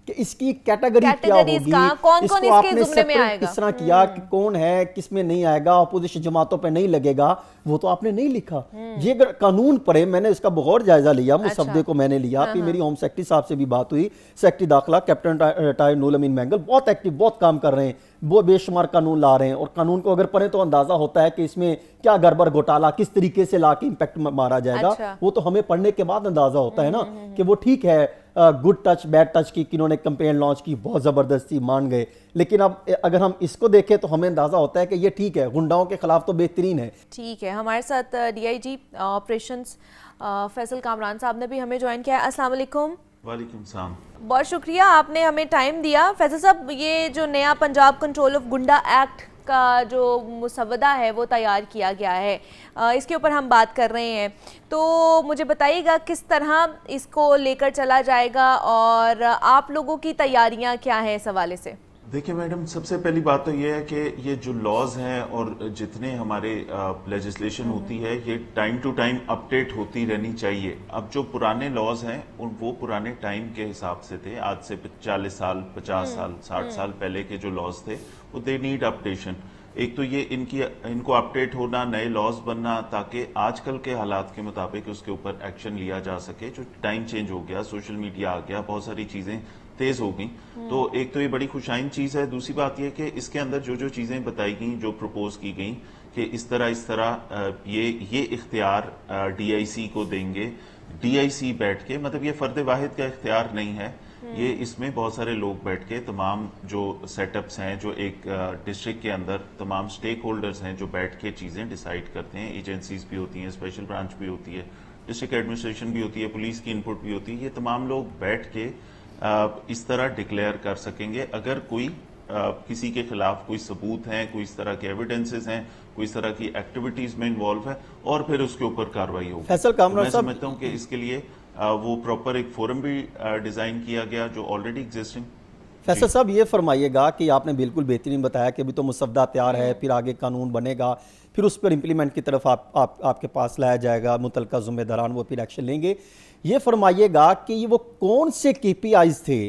कि इसकी कैटेगरी क्या होगी, कौन-कौन इसके जुमरे में आएगा, किस तरह किया कि कौन है, किस में नहीं आएगा, अपोजिशन जमातों पे नहीं लगेगा, वो तो आपने नहीं लिखा। ये अगर कानून पढ़े, मैंने इसका बहुत जायजा लिया, मुसव्वदे को मैंने लिया, फिर मेरी होम सेक्रेटरी साहब से भी बात हुई, सेक्रेटरी दाखिला कैप्टन रिटायर्ड नूर अमीन मैंगल बहुत एक्टिव, बहुत काम कर रहे हैं, वो बेशुमार कानून ला रहे हैं, और कानून को अगर पढ़े तो अंदाजा होता है कि इसमें क्या गड़बड़ घोटाला किस तरीके से ला के इंपैक्ट मारा जाएगा। वो तो हमें पढ़ने के बाद अंदाजा होता है ना कि वो ठीक है, गुड टच बैड टच की इन्होंने कैंपेन लॉन्च की, बहुत ज़बरदस्ती मान गए, लेकिन अब अगर हम इसको देखें तो हमें अंदाजा होता है कि ये ठीक है, गुंडाओं के खिलाफ तो बेहतरीन है। ठीक है, हमारे साथ डीआईजी ऑपरेशंस फैसल कामरान साहब ने भी हमें ज्वाइन किया है। अस्सलाम वालेकुम। वालेकुम सलाम। बहुत शुक्रिया, आपने हमें टाइम दिया। फैसल साहब, ये जो नया Punjab control of goonda act का जो मुसव्वदा है वो तैयार किया गया है, इसके ऊपर हम बात कर रहे हैं, तो मुझे बताइएगा किस तरह इसको लेकर चला जाएगा और आप लोगों की तैयारियां क्या हैं इस हवाले से? देखिए मैडम, सबसे पहली बात तो ये है कि ये जो लॉज हैं और जितने हमारे लेजिस्लेशन होती है, ये टाइम टू टाइम अपडेट होती रहनी चाहिए। अब जो पुराने लॉज हैं वो पुराने टाइम के हिसाब से थे, आज से 40 साल 50 साल 60 साल पहले के जो लॉज थे वो दे नीड अपडेशन। एक तो ये इनको अपडेट होना, नए लॉज बनना, ताकि आजकल के हालात के मुताबिक उसके ऊपर एक्शन लिया जा सके। जो टाइम चेंज हो गया, सोशल मीडिया आ गया, बहुत सारी चीजें तेज हो गई, तो एक तो ये बड़ी खुशाइन चीज है। दूसरी बात ये कि इसके अंदर जो चीजें बताई गई, जो प्रपोज की गई कि इस तरह ये इख्तियार डीआईसी को देंगे, डीआईसी बैठ के, मतलब ये फर्द वाहिद का इख्तियार नहीं है, ये इसमें बहुत सारे लोग बैठ के, तमाम जो सेटअप्स हैं, जो एक डिस्ट्रिक्ट के अंदर तमाम स्टेक होल्डर्स हैं जो बैठ के चीजें डिसाइड करते हैं, एजेंसीज भी होती हैं, स्पेशल ब्रांच भी होती है, डिस्ट्रिक्ट एडमिनिस्ट्रेशन भी होती है, पुलिस की इनपुट भी होती है, ये तमाम लोग बैठ के इस तरह डिक्लेयर कर सकेंगे अगर कोई किसी के खिलाफ कोई सबूत हैं, कोई इस तरह के एविडेंसेस हैं, कोई इस तरह की एक्टिविटीज में इन्वॉल्व है, और फिर उसके ऊपर कार्रवाई होगी। फैसल कामरान साहब, मैं समझता हूँ कि इसके लिए वो प्रॉपर एक फोरम भी डिजाइन किया गया जो ऑलरेडी एग्जिस्टिंग। फैसल साहब, ये फरमाइएगा कि आपने बिल्कुल बेहतरीन बताया कि अभी तो मुसव्वदा तैयार है, फिर आगे कानून बनेगा, फिर उस पर इम्प्लीमेंट की तरफ आपके पास लाया जाएगा, मुतलका ज़िम्मेदारान वो फिर एक्शन लेंगे। ये फरमाइएगा कि ये वो कौन से KPIs थे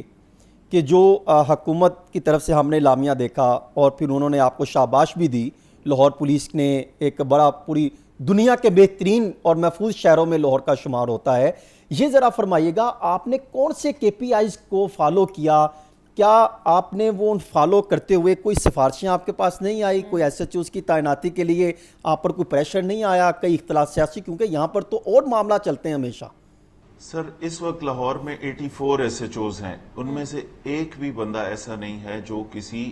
कि जो हुकूमत की तरफ से हमने लामिया देखा और फिर उन्होंने आपको शाबाश भी दी, लाहौर पुलिस ने एक बड़ा पूरी दुनिया के बेहतरीन और महफूज शहरों में लाहौर का शुमार होता है। ये ज़रा फरमाइएगा, आपने कौन से KPIs को फॉलो किया? क्या आपने वो फॉलो करते हुए कोई सिफारिशें आपके पास नहीं आई? कोई SHOs की तैनाती के लिए आप पर कोई प्रेशर नहीं आया? कई इख्तलाफ सियासी, क्योंकि यहाँ पर तो और मामला चलते हैं हमेशा। सर, इस वक्त लाहौर में 84 SHOs हैं, उनमें से एक भी बंदा ऐसा नहीं है जो किसी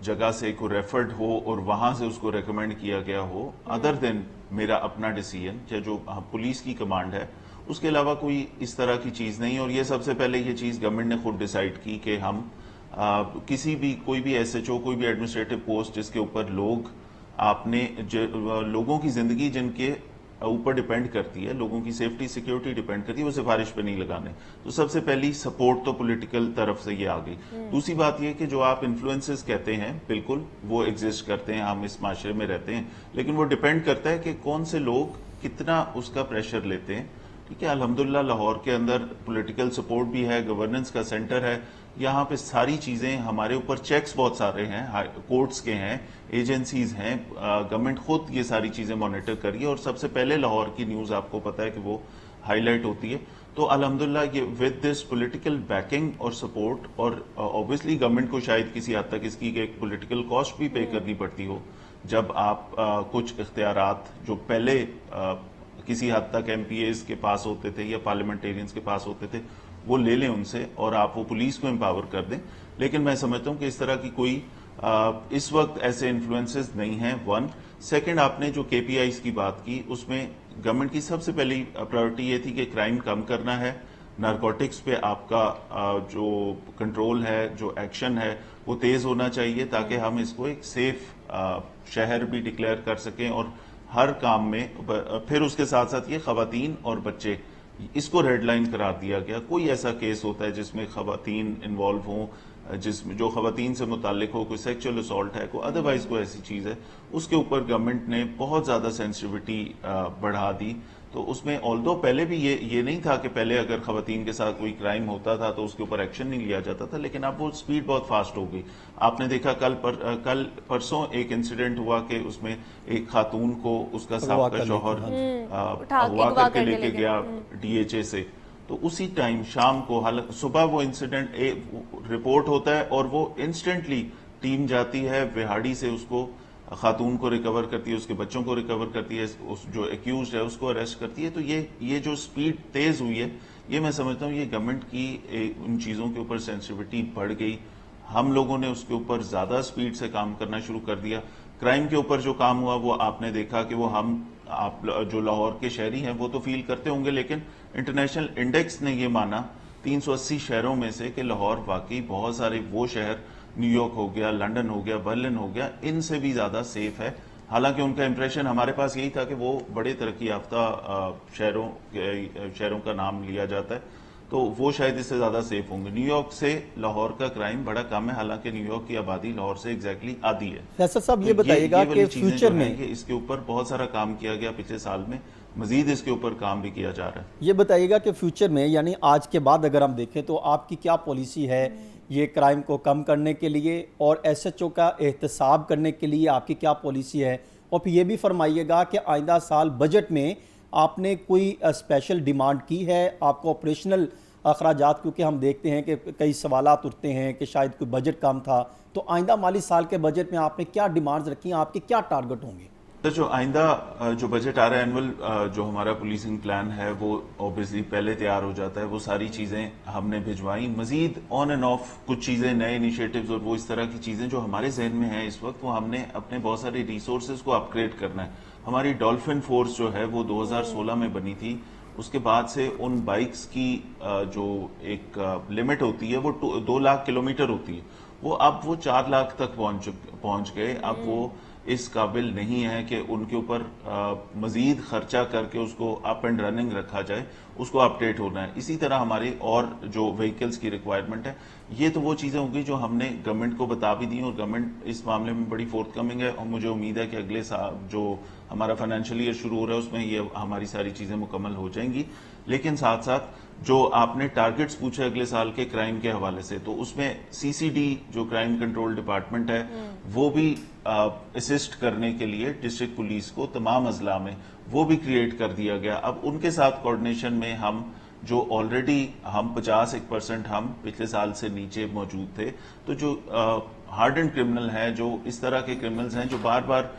जगह से को रेफर्ड हो और वहां से उसको रेकमेंड किया गया हो, अदर देन मेरा अपना डिसीजन या जो पुलिस की कमांड है, उसके अलावा कोई इस तरह की चीज नहीं। और ये सबसे पहले ये चीज गवर्नमेंट ने खुद डिसाइड की कि हम किसी भी कोई भी SHO, कोई भी एडमिनिस्ट्रेटिव पोस्ट जिसके ऊपर लोग आपने लोगों की जिंदगी जिनके ऊपर डिपेंड करती है, लोगों की सेफ्टी सिक्योरिटी डिपेंड करती है, वो सिफारिश पे नहीं लगाने। तो सबसे पहली सपोर्ट तो पॉलिटिकल तरफ से ये आ गई। दूसरी बात ये कि जो आप इन्फ्लुएंसेस कहते हैं, बिल्कुल वो एग्जिस्ट करते हैं, हम इस माशरे में रहते हैं, लेकिन वो डिपेंड करता है कि कौन से लोग कितना उसका प्रेशर लेते हैं। ठीक है, अल्हम्दुलिल्लाह लाहौर के अंदर पॉलिटिकल सपोर्ट भी है, गवर्नेंस का सेंटर है, यहाँ पे सारी चीजें हमारे ऊपर चेक्स बहुत सारे हैं, कोर्ट्स के हैं, एजेंसीज हैं, गवर्नमेंट खुद ये सारी चीजें मॉनिटर कर रही है और सबसे पहले लाहौर की न्यूज आपको पता है कि वो हाईलाइट होती है। तो अल्हम्दुलिल्लाह ये विद दिस पॉलिटिकल बैकिंग और सपोर्ट, और ऑब्वियसली गवर्नमेंट को शायद किसी हद तक इसकी एक पॉलिटिकल कॉस्ट भी पे करनी पड़ती हो, जब आप कुछ इख्तियारात जो पहले किसी हद तक MPAs के पास होते थे या पार्लियामेंटेरियंस के पास होते थे, वो ले लें उनसे और आप वो पुलिस को एम्पावर कर दें। लेकिन मैं समझता हूं कि इस तरह की कोई इस वक्त ऐसे इन्फ्लुएंसेस नहीं हैं। वन सेकंड, आपने जो KPIs की बात की, उसमें गवर्नमेंट की सबसे पहली प्रायोरिटी ये थी कि क्राइम कम करना है, नारकोटिक्स पे आपका जो कंट्रोल है, जो एक्शन है, वो तेज होना चाहिए ताकि हम इसको एक सेफ शहर भी डिक्लेयर कर सकें और हर काम में। फिर उसके साथ साथ ये खवातीन और बच्चे, इसको रेड लाइन करार दिया गया। कोई ऐसा केस होता है जिसमें खवातीन इन्वॉल्व हों, जिसमें जो खवातीन से मुताल्लिक हो, कोई सेक्सुअल असॉल्ट है, कोई अदरवाइज कोई ऐसी चीज है, उसके ऊपर गवर्नमेंट ने बहुत ज्यादा सेंसिटिविटी बढ़ा दी। तो उसमें ऑल्दो पहले भी ये नहीं था कि पहले अगर खवातीन के साथ कोई क्राइम होता था तो उसके ऊपर एक्शन नहीं लिया जाता था, लेकिन अब वो स्पीड बहुत फास्ट हो गई। आपने देखा कल परसों एक इंसिडेंट हुआ कि उसमें एक खातून को उसका साबका शौहर अगवा करके लेके गया DHA से, तो उसी टाइम शाम को, सुबह वो इंसिडेंट रिपोर्ट होता है और वो इंस्टेंटली टीम जाती है विहाड़ी से, उसको खातून को रिकवर करती है, उसके बच्चों को रिकवर करती है, उस जो एक्यूज है उसको अरेस्ट करती है। तो ये जो स्पीड तेज हुई है, ये मैं समझता हूँ ये गवर्नमेंट की उन चीजों के ऊपर सेंसिटिविटी बढ़ गई। हम लोगों ने उसके ऊपर ज्यादा स्पीड से काम करना शुरू कर दिया। क्राइम के ऊपर जो काम हुआ वो आपने देखा कि वो आप जो लाहौर के शहरी हैं वो तो फील करते होंगे, लेकिन इंटरनेशनल इंडेक्स ने ये माना 380 शहरों में से कि लाहौर वाकई बहुत सारे वो शहर, न्यूयॉर्क हो गया, लंदन हो गया, बर्लिन हो गया, इनसे भी ज्यादा सेफ है। हालांकि उनका इंप्रेशन हमारे पास यही था कि वो बड़े तरक्की याफ्ता शहरों का नाम लिया जाता है, तो वो शायद इससे ज्यादा सेफ होंगे। न्यूयॉर्क से लाहौर का क्राइम बड़ा कम है, हालांकि न्यूयॉर्क की आबादी लाहौर से एग्जैक्टली आधी है। फैसल साहब, ये बताइएगा कि फ्यूचर में इसके ऊपर बहुत सारा काम किया गया पिछले साल में, मजीद इसके ऊपर काम भी किया जा रहा है। ये बताइएगा कि फ्यूचर में, यानी आज के बाद अगर हम देखें तो आपकी क्या पॉलिसी है ये क्राइम को कम करने के लिए, और SHO का एहतसाब करने के लिए आपकी क्या पॉलिसी है? और फिर ये भी फरमाइएगा कि आइंदा साल बजट में आपने कोई स्पेशल डिमांड की है आपको ऑपरेशनल अखराजात, क्योंकि हम देखते हैं कि कई सवालात उठते हैं कि शायद कोई बजट कम था, तो आइंदा माली साल के बजट में आपने क्या डिमांड्स रखी हैं, आपके क्या टारगेट होंगे? तो जो आइंदा जो बजट आ रहा है एनुअल, जो हमारा पुलिसिंग प्लान है वो ऑब्वियसली पहले तैयार हो जाता है, वो सारी चीजें हमने भिजवाई। मजीद ऑन एंड ऑफ कुछ चीजें, नए इनिशिएटिव्स और वो इस तरह की चीजें जो हमारे जहन में है इस वक्त, वो हमने अपने बहुत सारे रिसोर्सेज को अपग्रेड करना है। हमारी डॉल्फिन फोर्स जो है वो 2016 में बनी थी, उसके बाद से उन बाइक्स की जो एक लिमिट होती है वो 2 लाख किलोमीटर होती है, वो अब वो 4 लाख तक पहुंच गए। अब वो इस काबिल नहीं है कि उनके ऊपर मजीद खर्चा करके उसको अप एंड रनिंग रखा जाए, उसको अपडेट होना है। इसी तरह हमारे और जो व्हीकल्स की रिक्वायरमेंट है, ये तो वो चीजें होंगी जो हमने गवर्नमेंट को बता भी दी और गवर्नमेंट इस मामले में बड़ी फोर्थकमिंग है और मुझे उम्मीद है कि अगले साल जो हमारा फाइनेंशियल ईयर शुरू हो रहा है उसमें ये हमारी सारी चीजें मुकम्मल हो जाएंगी। लेकिन साथ साथ जो आपने टारगेट्स पूछे अगले साल के क्राइम के हवाले से, तो उसमें सीसीडी जो क्राइम कंट्रोल डिपार्टमेंट है वो भी असिस्ट करने के लिए डिस्ट्रिक्ट पुलिस को तमाम अजला में वो भी क्रिएट कर दिया गया। अब उनके साथ कोऑर्डिनेशन में हम जो ऑलरेडी हम 50% हम पिछले साल से नीचे मौजूद थे, तो जो हार्डन क्रिमिनल हैं, जो इस तरह के क्रिमिनल्स हैं जो बार बार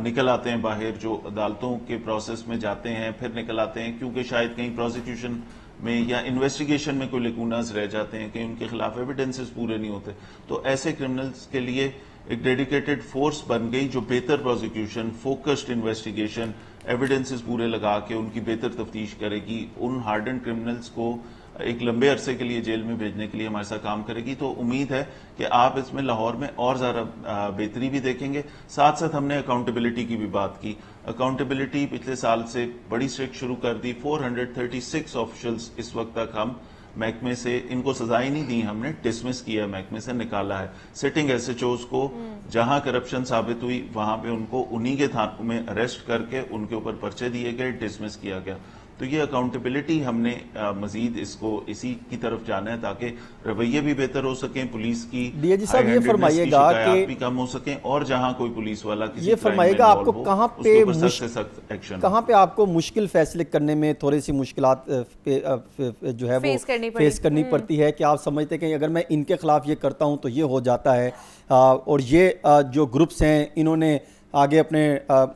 निकल आते हैं बाहर, जो अदालतों के प्रोसेस में जाते हैं फिर निकल आते हैं क्योंकि शायद कहीं प्रोसिक्यूशन में या इन्वेस्टिगेशन में कोई लेकुनास रह जाते हैं, कहीं उनके खिलाफ एविडेंसेस पूरे नहीं होते, तो ऐसे क्रिमिनल्स के लिए एक डेडिकेटेड फोर्स बन गई जो बेहतर प्रोसिक्यूशन, फोकस्ड इन्वेस्टिगेशन, एविडेंसेस पूरे लगा के उनकी बेहतर तफ्तीश करेगी, उन हार्डन क्रिमिनल्स को एक लंबे अरसे के लिए जेल में भेजने के लिए हमारे साथ काम करेगी। तो उम्मीद है कि आप इसमें लाहौर में और ज्यादा बेहतरी भी देखेंगे। साथ साथ हमने अकाउंटेबिलिटी की भी बात की। अकाउंटेबिलिटी पिछले साल से बड़ी स्ट्रिक्ट शुरू कर दी। 436 ऑफिशियल्स इस वक्त तक हम महकमे से, इनको सजाएं नहीं दी, हमने डिसमिस किया, महकमे से निकाला है। सिटिंग एसएचओज को जहां करप्शन साबित हुई वहां पे उनको उन्हीं के थानों में अरेस्ट करके उनके ऊपर पर्चे दिए गए, डिसमिस किया गया। तो ये अकाउंटेबिलिटी हमने मजीद इसको इसी की तरफ जाना है ताकि रवैये भी बेहतर हो सकें, पुलिस की डीआईजी साहब ये फरमाइएगा कि भी कम हो सकें और जहां कोई पुलिस वाला किसी ये फरमाइएगा आपको कहां पे सख्त एक्शन, कहां पे आपको मुश्किल फैसले करने में थोड़ी सी मुश्किलात जो है वो फेस करनी पड़ती है कि आप समझते हैं कि अगर मैं इनके खिलाफ ये करता हूं तो ये हो जाता है, और ये जो ग्रुप्स हैं इन्होंने आगे अपने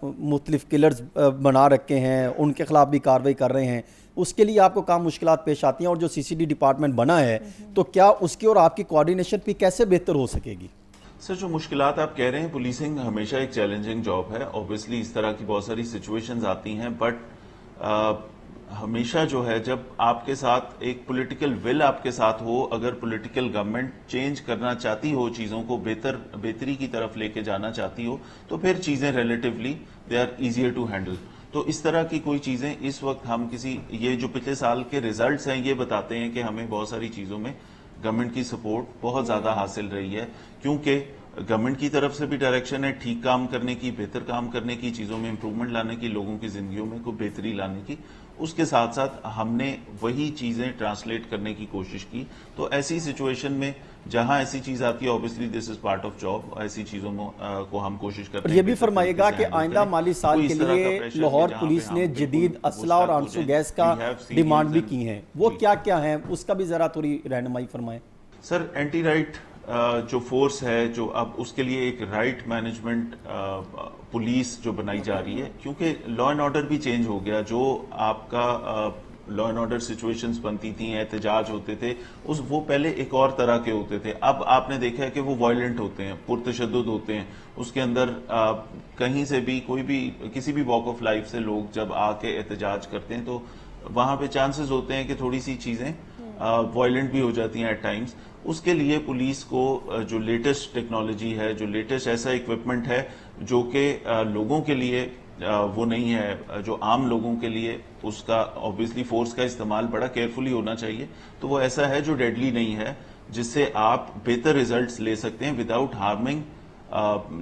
मुख्तलिफ किलर्स बना रखे हैं, उनके खिलाफ भी कार्रवाई कर रहे हैं, उसके लिए आपको काम मुश्किलात पेश आती हैं। और जो सीसीडी डिपार्टमेंट बना है तो क्या उसकी और आपकी कोऑर्डिनेशन भी कैसे बेहतर हो सकेगी? सर, जो मुश्किलात आप कह रहे हैं, पुलिसिंग हमेशा एक चैलेंजिंग जॉब है। ऑब्वियसली इस तरह की बहुत सारी सिचुएशंस आती हैं, बट हमेशा जो है जब आपके साथ एक पॉलिटिकल विल आपके साथ हो, अगर पॉलिटिकल गवर्नमेंट चेंज करना चाहती हो, चीजों को बेहतरी की तरफ लेके जाना चाहती हो, तो फिर चीजें relatively they are easier to handle. तो इस तरह की कोई चीजें इस वक्त हम ये जो पिछले साल के रिजल्ट्स हैं ये बताते हैं कि हमें बहुत सारी चीजों में गवर्नमेंट की सपोर्ट बहुत ज्यादा हासिल रही है, क्योंकि गवर्नमेंट की तरफ से भी डायरेक्शन है ठीक काम करने की, बेहतर काम करने की, चीजों में इंप्रूवमेंट लाने की, लोगों की जिंदगियों में कोई बेहतरी लाने की। उसके साथ साथ हमने वही चीजें ट्रांसलेट करने की कोशिश की। तो ऐसी सिचुएशन में जहां ऐसी चीज आती है, obviously this is part of job, ऐसी चीजों को हम कोशिश करते हैं। ये भी फरमाइएगा कि आइंदा माली साल के लिए लाहौर पुलिस ने जदीद असला और आंसू गैस का डिमांड भी की है, वो क्या क्या है उसका भी जरा थोड़ी रहनुमाई फरमाएं। सर, एंटी राइट जो फोर्स है, जो अब उसके लिए एक राइट मैनेजमेंट पुलिस जो बनाई जा रही है, क्योंकि लॉ एंड ऑर्डर भी चेंज हो गया। जो आपका लॉ एंड ऑर्डर सिचुएशंस बनती थी, एहतजाज होते थे, वो पहले एक और तरह के होते थे। अब आपने देखा है कि वो वायलेंट होते हैं, पुरतशद्दुद होते हैं। उसके अंदर कहीं से भी कोई भी किसी भी वॉक ऑफ लाइफ से लोग जब आके एहतजाज करते हैं तो वहां पे चांसेस होते हैं कि थोड़ी सी चीजें वायलेंट भी हो जाती हैं एट टाइम्स। उसके लिए पुलिस को जो लेटेस्ट टेक्नोलॉजी है, जो लेटेस्ट ऐसा इक्विपमेंट है जो कि लोगों के लिए वो नहीं है, जो आम लोगों के लिए, उसका ऑब्वियसली फोर्स का इस्तेमाल बड़ा केयरफुली होना चाहिए। तो वो ऐसा है जो डेडली नहीं है, जिससे आप बेहतर रिजल्ट्स ले सकते हैं विदाउट हार्मिंग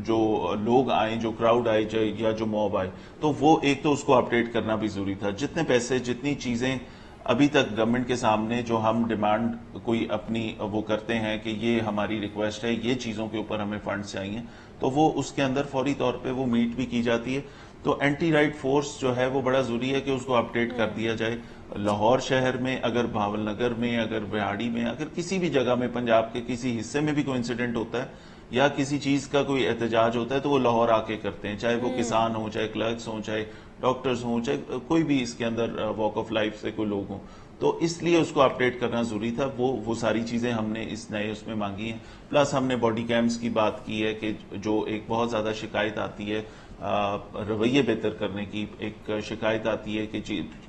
जो लोग आए, जो क्राउड आए या जो मॉब आए। तो वो एक तो उसको अपडेट करना भी जरूरी था। जितने पैसे, जितनी चीजें अभी तक गवर्नमेंट के सामने जो हम डिमांड कोई अपनी वो करते हैं कि ये हमारी रिक्वेस्ट है, ये चीजों के ऊपर हमें फंड्स चाहिए, तो वो उसके अंदर फौरी तौर पे वो मीट भी की जाती है। तो एंटी राइट फोर्स जो है वो बड़ा जरूरी है कि उसको अपडेट कर दिया जाए। लाहौर शहर में, अगर भावलनगर में, अगर बिहाड़ी में, अगर किसी भी जगह में, पंजाब के किसी हिस्से में भी कोई इंसिडेंट होता है या किसी चीज का कोई एहतजाज होता है, तो वो लाहौर आके करते हैं, चाहे वो किसान हो, चाहे क्लर्क्स हो, चाहे डॉक्टर्स हों, चाहे कोई भी इसके अंदर वॉक ऑफ लाइफ से कोई लोग हों। तो इसलिए उसको अपडेट करना जरूरी था। वो सारी चीजें हमने इस नए उसमें मांगी हैं। प्लस हमने बॉडी कैम्स की बात की है कि जो एक बहुत ज्यादा शिकायत आती है, रवैये बेहतर करने की एक शिकायत आती है कि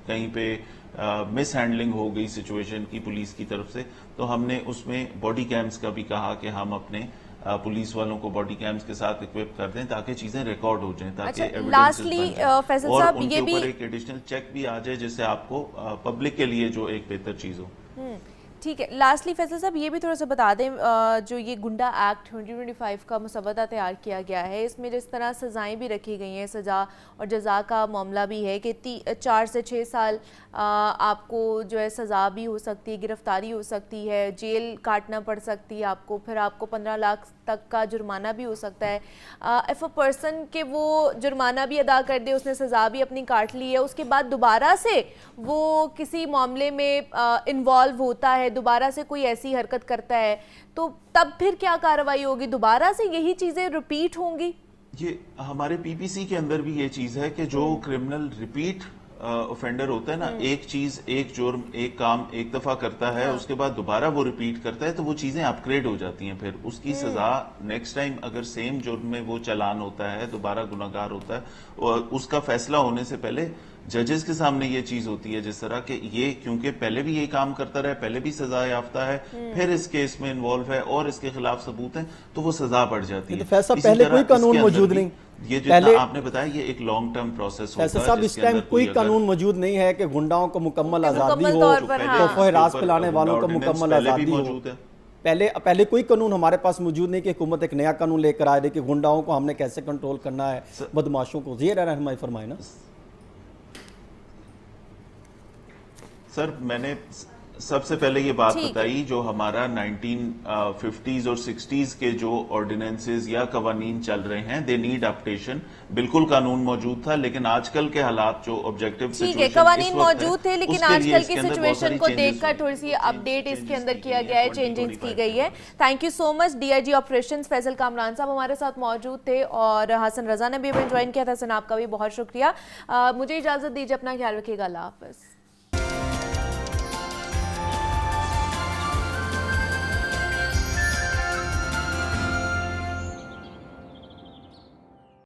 कहीं पे मिस हैंडलिंग हो गई सिचुएशन की पुलिस की तरफ से, तो हमने उसमें बॉडी कैम्स का भी कहा कि हम अपने पुलिस वालों को बॉडी कैम्स के साथ इक्विप कर दें ताकि चीजें रिकॉर्ड हो जाएं, ताकि लास्टली फैसल साहब ये भी एक एडिशनल चेक भी आ जाए, जिससे आपको पब्लिक के लिए जो एक बेहतर चीज हो। ठीक है, लास्टली फैसल साहब ये भी थोड़ा सा बता दें, जो ये गुंडा एक्ट 2025 का मसवदा तैयार किया गया है, इसमें जिस तरह सज़ाएं भी रखी गई हैं, सज़ा और जज़ा का मामला भी है कि 4 से 6 साल आपको जो है सज़ा भी हो सकती है, गिरफ्तारी हो सकती है, जेल काटना पड़ सकती है आपको, फिर आपको 15 लाख तक का जुर्माना भी हो सकता है। इफ़ अ पर्सन के वो जुर्माना भी अदा कर दे, उसने सज़ा भी अपनी काट ली है, उसके बाद दोबारा से वो किसी मामले में इन्वॉल्व होता है, दोबारा से कोई ऐसी हरकत करता है, तो तब फिर क्या कार्रवाई होगी? दोबारा से यही चीज़ें रिपीट होंगी? ये हमारे पीपीसी के अंदर भी ये चीज है कि जो क्रिमिनल रिपीट ऑफेंडर होता है ना, एक चीज, एक जुर्म, एक काम एक दफा करता है, उसके बाद दोबारा वो रिपीट करता है, तो वो चीजें अपग्रेड हो जाती हैं। फिर उसकी सजा नेक्स्ट टाइम अगर सेम जुर्म में वो चालान होता है, दोबारा गुनाहगार होता है, और उसका फैसला होने से पहले जजेस के सामने ये चीज होती है, जिस तरह के ये क्योंकि पहले भी ये काम करता रहा, पहले भी सजा याफ्ता है, फिर इस केस में इन्वॉल्व है और इसके खिलाफ सबूत है, तो वो सजा बढ़ जाती है। फैसला पहले कोई कानून मौजूद नहीं, ये जितना आपने बताया ये एक लॉन्ग टर्म प्रोसेस होता है। साहब इस टाइम कोई कानून मौजूद नहीं है कि गुंडाओं को मुकम्मल आजादी हो, तोहफे राज पिलाने वालों को मुकम्मल आजादी हो। पहले कोई कानून हमारे पास मौजूद नहीं कि हुकूमत एक नया कानून लेकर आए कि गुंडाओं को हमने कैसे कंट्रोल करना है, बदमाशों को। ये रहनुमाई फरमाए ना सर। मैंने सबसे पहले ये बात बताई, जो हमारा 1950s और 60s के जो ऑर्डिनेंसेस या कवानीन चल रहे हैं, दे नीड अपडेशन। बिल्कुल कानून मौजूद था, लेकिन आजकल के हालात जो ऑब्जेक्टिव ठीक है, कवानीन मौजूद थे, लेकिन आजकल की सिचुएशन को देखकर थोड़ी सी अपडेट इसके अंदर किया गया है, चेंजेस की गई है। Thank you so much. DIG operations Faisal Kamran साहब हमारे साथ मौजूद थे और हसन रजा ने भी ज्वाइन किया था। हसन, आपका भी बहुत शुक्रिया। मुझे इजाजत दीजिए, अपना ख्याल रखिएगा। अल्लाह हाफिज।